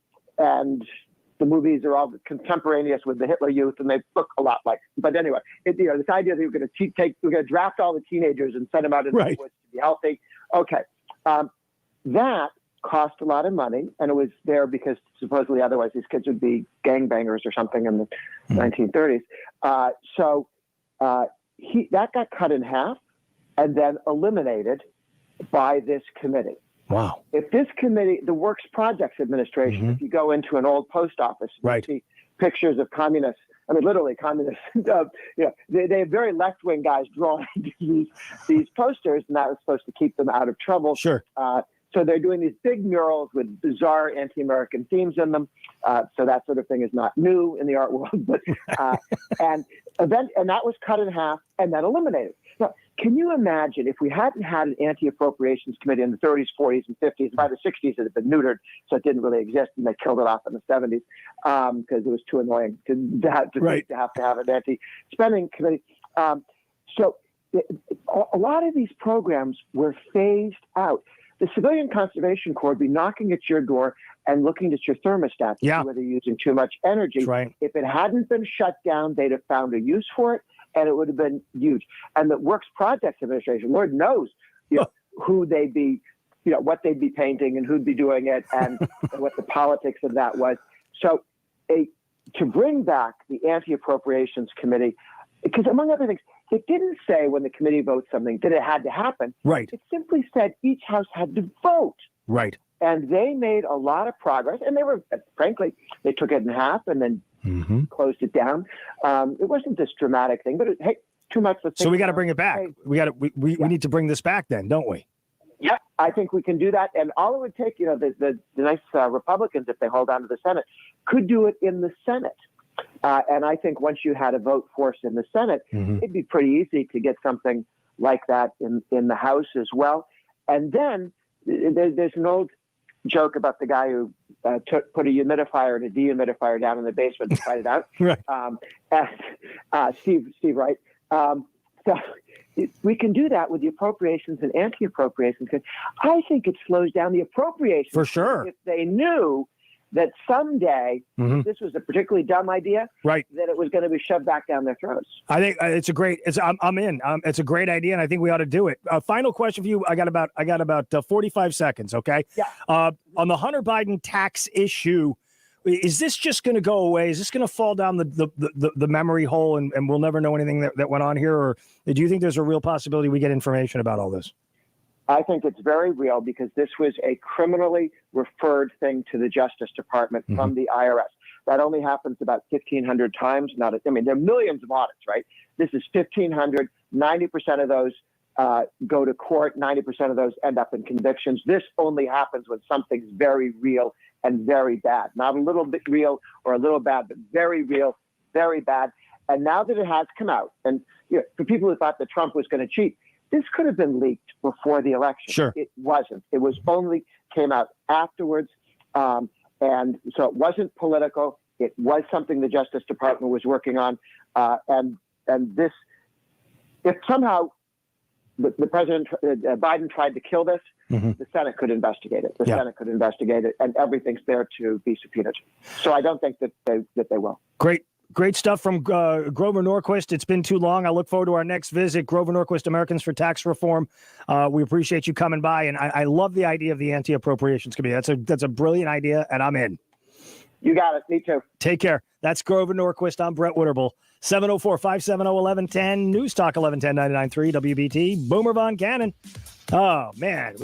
the movies are all contemporaneous with the Hitler Youth and they look a lot like, but anyway, this idea that we're going to draft all the teenagers and send them out in the woods to be healthy. Okay. That cost a lot of money, and it was there because supposedly otherwise these kids would be gangbangers or something in the 1930s. That got cut in half and then eliminated by this committee. Wow. If this committee, the Works Projects Administration, if you go into an old post office, you see pictures of communists. I mean, literally communists. They have very left-wing guys drawing these posters, and that was supposed to keep them out of trouble. Sure. So they're doing these big murals with bizarre anti-American themes in them. So that sort of thing is not new in the art world. But and that was cut in half and then eliminated. Now, can you imagine if we hadn't had an anti-appropriations committee in the 30s, 40s, and 50s? By the 60s, it had been neutered, so it didn't really exist, and they killed it off in the 70s because it was too annoying to have to have an anti-spending committee. So a lot of these programs were phased out. The Civilian Conservation Corps would be knocking at your door and looking at your thermostat to see whether you're using too much energy. That's right. If it hadn't been shut down, they'd have found a use for it, and it would have been huge. And the Works Projects Administration, Lord knows, who they'd be, what they'd be painting and who'd be doing it, and what the politics of that was. So, to bring back the Anti-Appropriations Committee, because among other things, it didn't say when the committee votes something that it had to happen. Right. It simply said each house had to vote. Right. And they made a lot of progress. And they were, frankly, they took it in half and then closed it down. It wasn't this dramatic thing, but hey, too much. So we got to bring it back. We need to bring this back then, don't we? Yeah, I think we can do that. And all it would take, the nice Republicans, if they hold on to the Senate, could do it in the Senate. And I think once you had a vote force in the Senate, it'd be pretty easy to get something like that in the House as well. And then there's an old joke about the guy who put a humidifier and a dehumidifier down in the basement to fight it out. Right. Steve Wright. So we can do that with the appropriations and anti-appropriations. I think it slows down the appropriations. For sure. If they knew that someday this was a particularly dumb idea, right? That it was going to be shoved back down their throats. I think it's a great. I'm in. It's a great idea, and I think we ought to do it. Final question for you. I got about 45 seconds. Okay. Yeah. On the Hunter Biden tax issue, is this just going to go away? Is this going to fall down the memory hole, and we'll never know anything that went on here, or do you think there's a real possibility we get information about all this? I think it's very real because this was a criminally referred thing to the Justice Department from the IRS. That only happens about 1,500 times. There are millions of audits, right? This is 1,500. 90% of those go to court. 90% of those end up in convictions. This only happens when something's very real and very bad. Not a little bit real or a little bad, but very real, very bad. And now that it has come out, and for people who thought that Trump was going to cheat, this could have been leaked before the election. Sure. It wasn't. It was only came out afterwards. And so it wasn't political. It was something the Justice Department was working on. And this, if somehow the president, Biden tried to kill this, the Senate could investigate it. The Senate could investigate it, and everything's there to be subpoenaed. So I don't think that they will. Great stuff from Grover Norquist. It's been too long. I look forward to our next visit. Grover Norquist, Americans for Tax Reform. We appreciate you coming by, and I love the idea of the Anti-Appropriations Committee. That's a brilliant idea, and I'm in. You got it. Me too. Take care. That's Grover Norquist. I'm Brett Winterble. 704-570-1110. News Talk 1110 99.3 WBT. Boomer Von Cannon. Oh, man.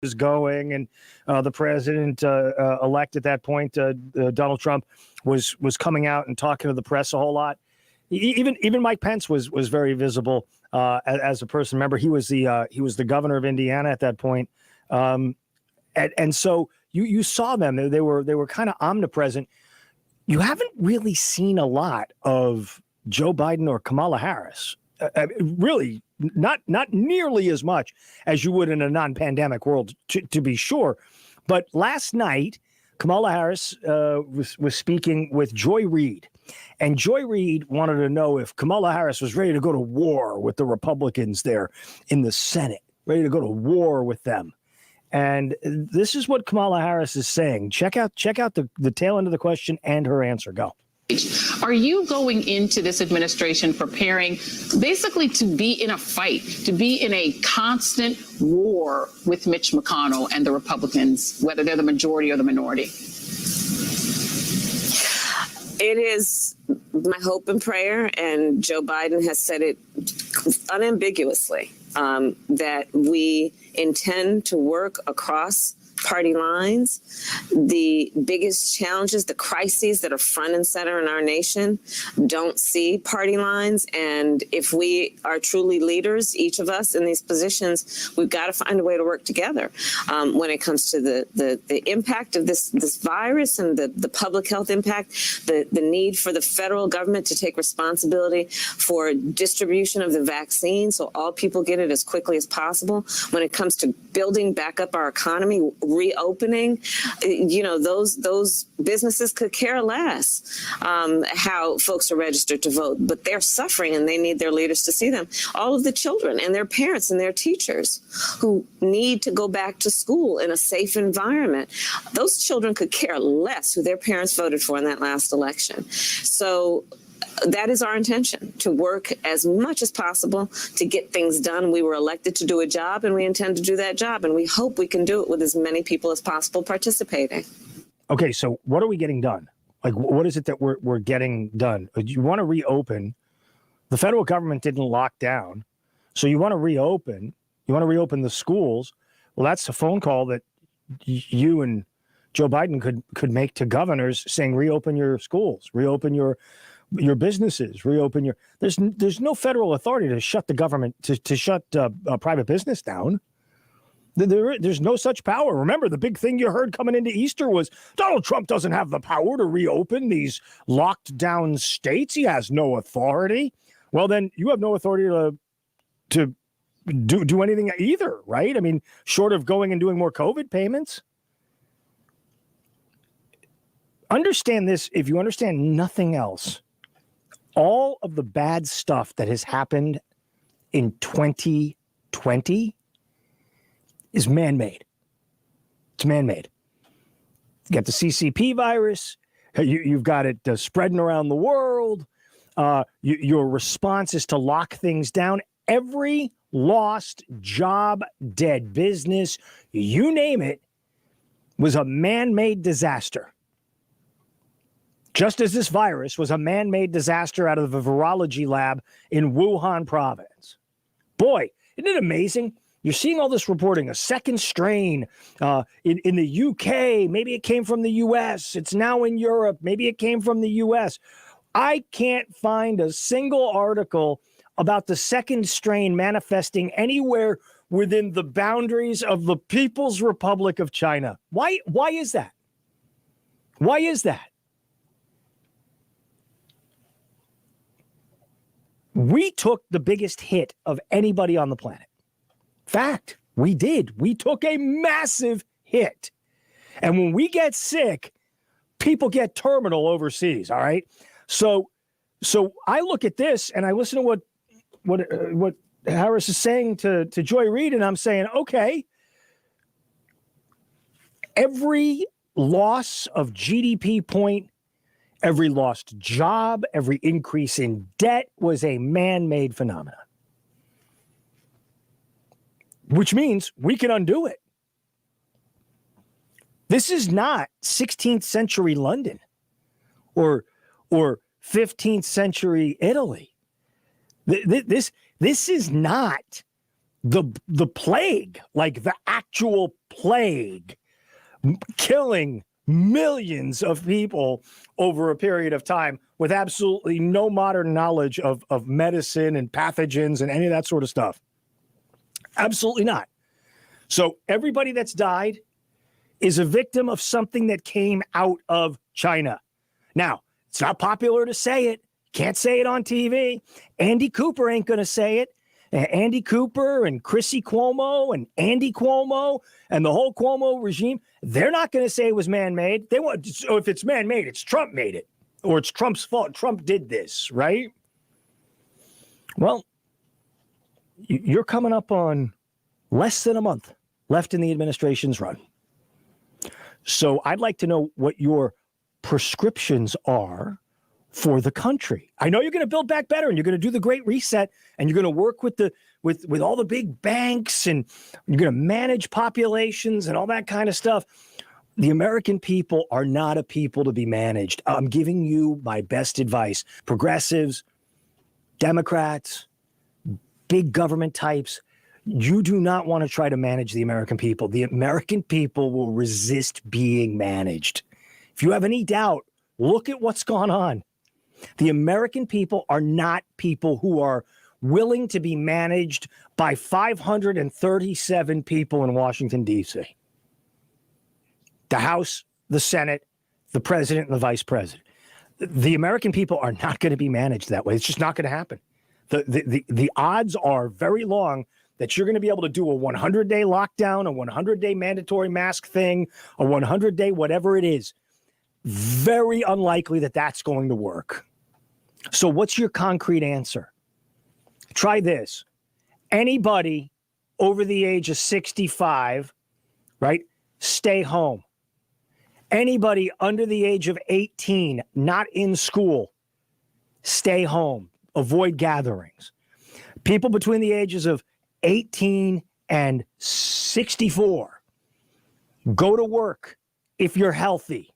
was going, and the president elect at that point, Donald Trump, was coming out and talking to the press a whole lot. Even Mike Pence was very visible as a person. Remember, he was the governor of Indiana at that point, and so you saw them. They were kind of omnipresent. You haven't really seen a lot of Joe Biden or Kamala Harris. Really, not nearly as much as you would in a non-pandemic world, to be sure. But last night, Kamala Harris was speaking with Joy Reid, and Joy Reid wanted to know if Kamala Harris was ready to go to war with the Republicans there in the Senate, ready to go to war with them. And this is what Kamala Harris is saying. Check out the tail end of the question and her answer. Go. Are you going into this administration preparing basically to be in a fight, to be in a constant war with Mitch McConnell and the Republicans, whether they're the majority or the minority? It is my hope and prayer, and Joe Biden has said it unambiguously, that we intend to work across party lines. The biggest challenges, the crises that are front and center in our nation don't see party lines. And if we are truly leaders, each of us in these positions, we've got to find a way to work together when it comes to the impact of this virus and the public health impact, the need for the federal government to take responsibility for distribution of the vaccine so all people get it as quickly as possible. When it comes to building back up our economy, reopening, those businesses could care less how folks are registered to vote, but they're suffering and they need their leaders to see them. All of the children and their parents and their teachers who need to go back to school in a safe environment, those children could care less who their parents voted for in that last election. So that is our intention, to work as much as possible to get things done. We were elected to do a job, and we intend to do that job, and we hope we can do it with as many people as possible participating. Okay, so what are we getting done? Like, what is it that we're getting done? You want to reopen. The federal government didn't lock down, so you want to reopen. You want to reopen the schools. Well, that's a phone call that you and Joe Biden could make to governors saying, reopen your schools, reopen your businesses, reopen your. There's no federal authority to shut the government to shut private business down. There's no such power. Remember, the big thing you heard coming into Easter was Donald Trump doesn't have the power to reopen these locked down states. He has no authority. Well, then you have no authority to do anything either, right? I mean, short of going and doing more COVID payments. Understand this, if you understand nothing else. All of the bad stuff that has happened in 2020 is man-made. It's man-made. You got the CCP virus. You've got it spreading around the world. Your response is to lock things down. Every lost job, dead business, you name it, was a man-made disaster. Just as this virus was a man-made disaster out of the virology lab in Wuhan province. Boy, isn't it amazing? You're seeing all this reporting, a second strain in the UK. Maybe it came from the US. It's now in Europe. Maybe it came from the US. I can't find a single article about the second strain manifesting anywhere within the boundaries of the People's Republic of China. Why is that? Why is that? We took the biggest hit of anybody on the planet. Fact, we did. We took a massive hit. And when we get sick, people get terminal overseas, all right? So I look at this and I listen to what Harris is saying to Joy Reid, and I'm saying, okay, every loss of GDP point, every lost job, every increase in debt was a man-made phenomenon. Which means we can undo it. This is not 16th century London or 15th century Italy. This is not the plague, like the actual plague, killing millions of people over a period of time with absolutely no modern knowledge of medicine and pathogens and any of that sort of stuff. Absolutely not. So everybody that's died is a victim of something that came out of China. Now, it's not popular to say it. Can't say it on TV. Andy Cooper ain't going to say it. Andy Cooper and Chrissy Cuomo and Andy Cuomo and the whole Cuomo regime, they're not going to say it was man-made. They want, so if it's man-made, it's Trump made it, or it's Trump's fault. Trump did this, right? Well, you're coming up on less than a month left in the administration's run. So I'd like to know what your prescriptions are for the country. I know you're going to build back better and you're going to do the great reset and you're going to work with with all the big banks and you're going to manage populations and all that kind of stuff. The American people are not a people to be managed. I'm giving you my best advice. Progressives, Democrats, big government types, you do not want to try to manage the American people. The American people will resist being managed. If you have any doubt, look at what's gone on. The American people are not people who are willing to be managed by 537 people in Washington, D.C. The House, the Senate, the president, and the vice president. The American people are not going to be managed that way. It's just not going to happen. The odds are very long that you're going to be able to do a 100-day lockdown, a 100-day mandatory mask thing, a 100-day whatever it is. Very unlikely that that's going to work. So what's your concrete answer? Try this. Anybody over the age of 65, right, stay home. Anybody under the age of 18, not in school, stay home. Avoid gatherings. People between the ages of 18 and 64, go to work if you're healthy.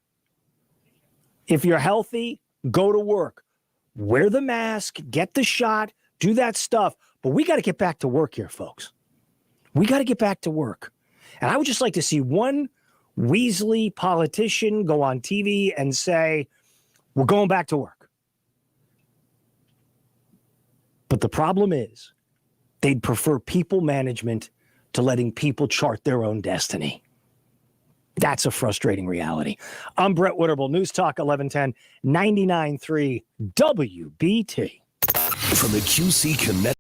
If you're healthy, go to work. Wear the mask, get the shot, do that stuff. But we got to get back to work here, folks. We got to get back to work. And I would just like to see one Weasley politician go on TV and say, we're going back to work. But the problem is, they'd prefer people management to letting people chart their own destiny. That's a frustrating reality. I'm Brett Winterble, News Talk 1110, 99.3 WBT. From the QC Connect.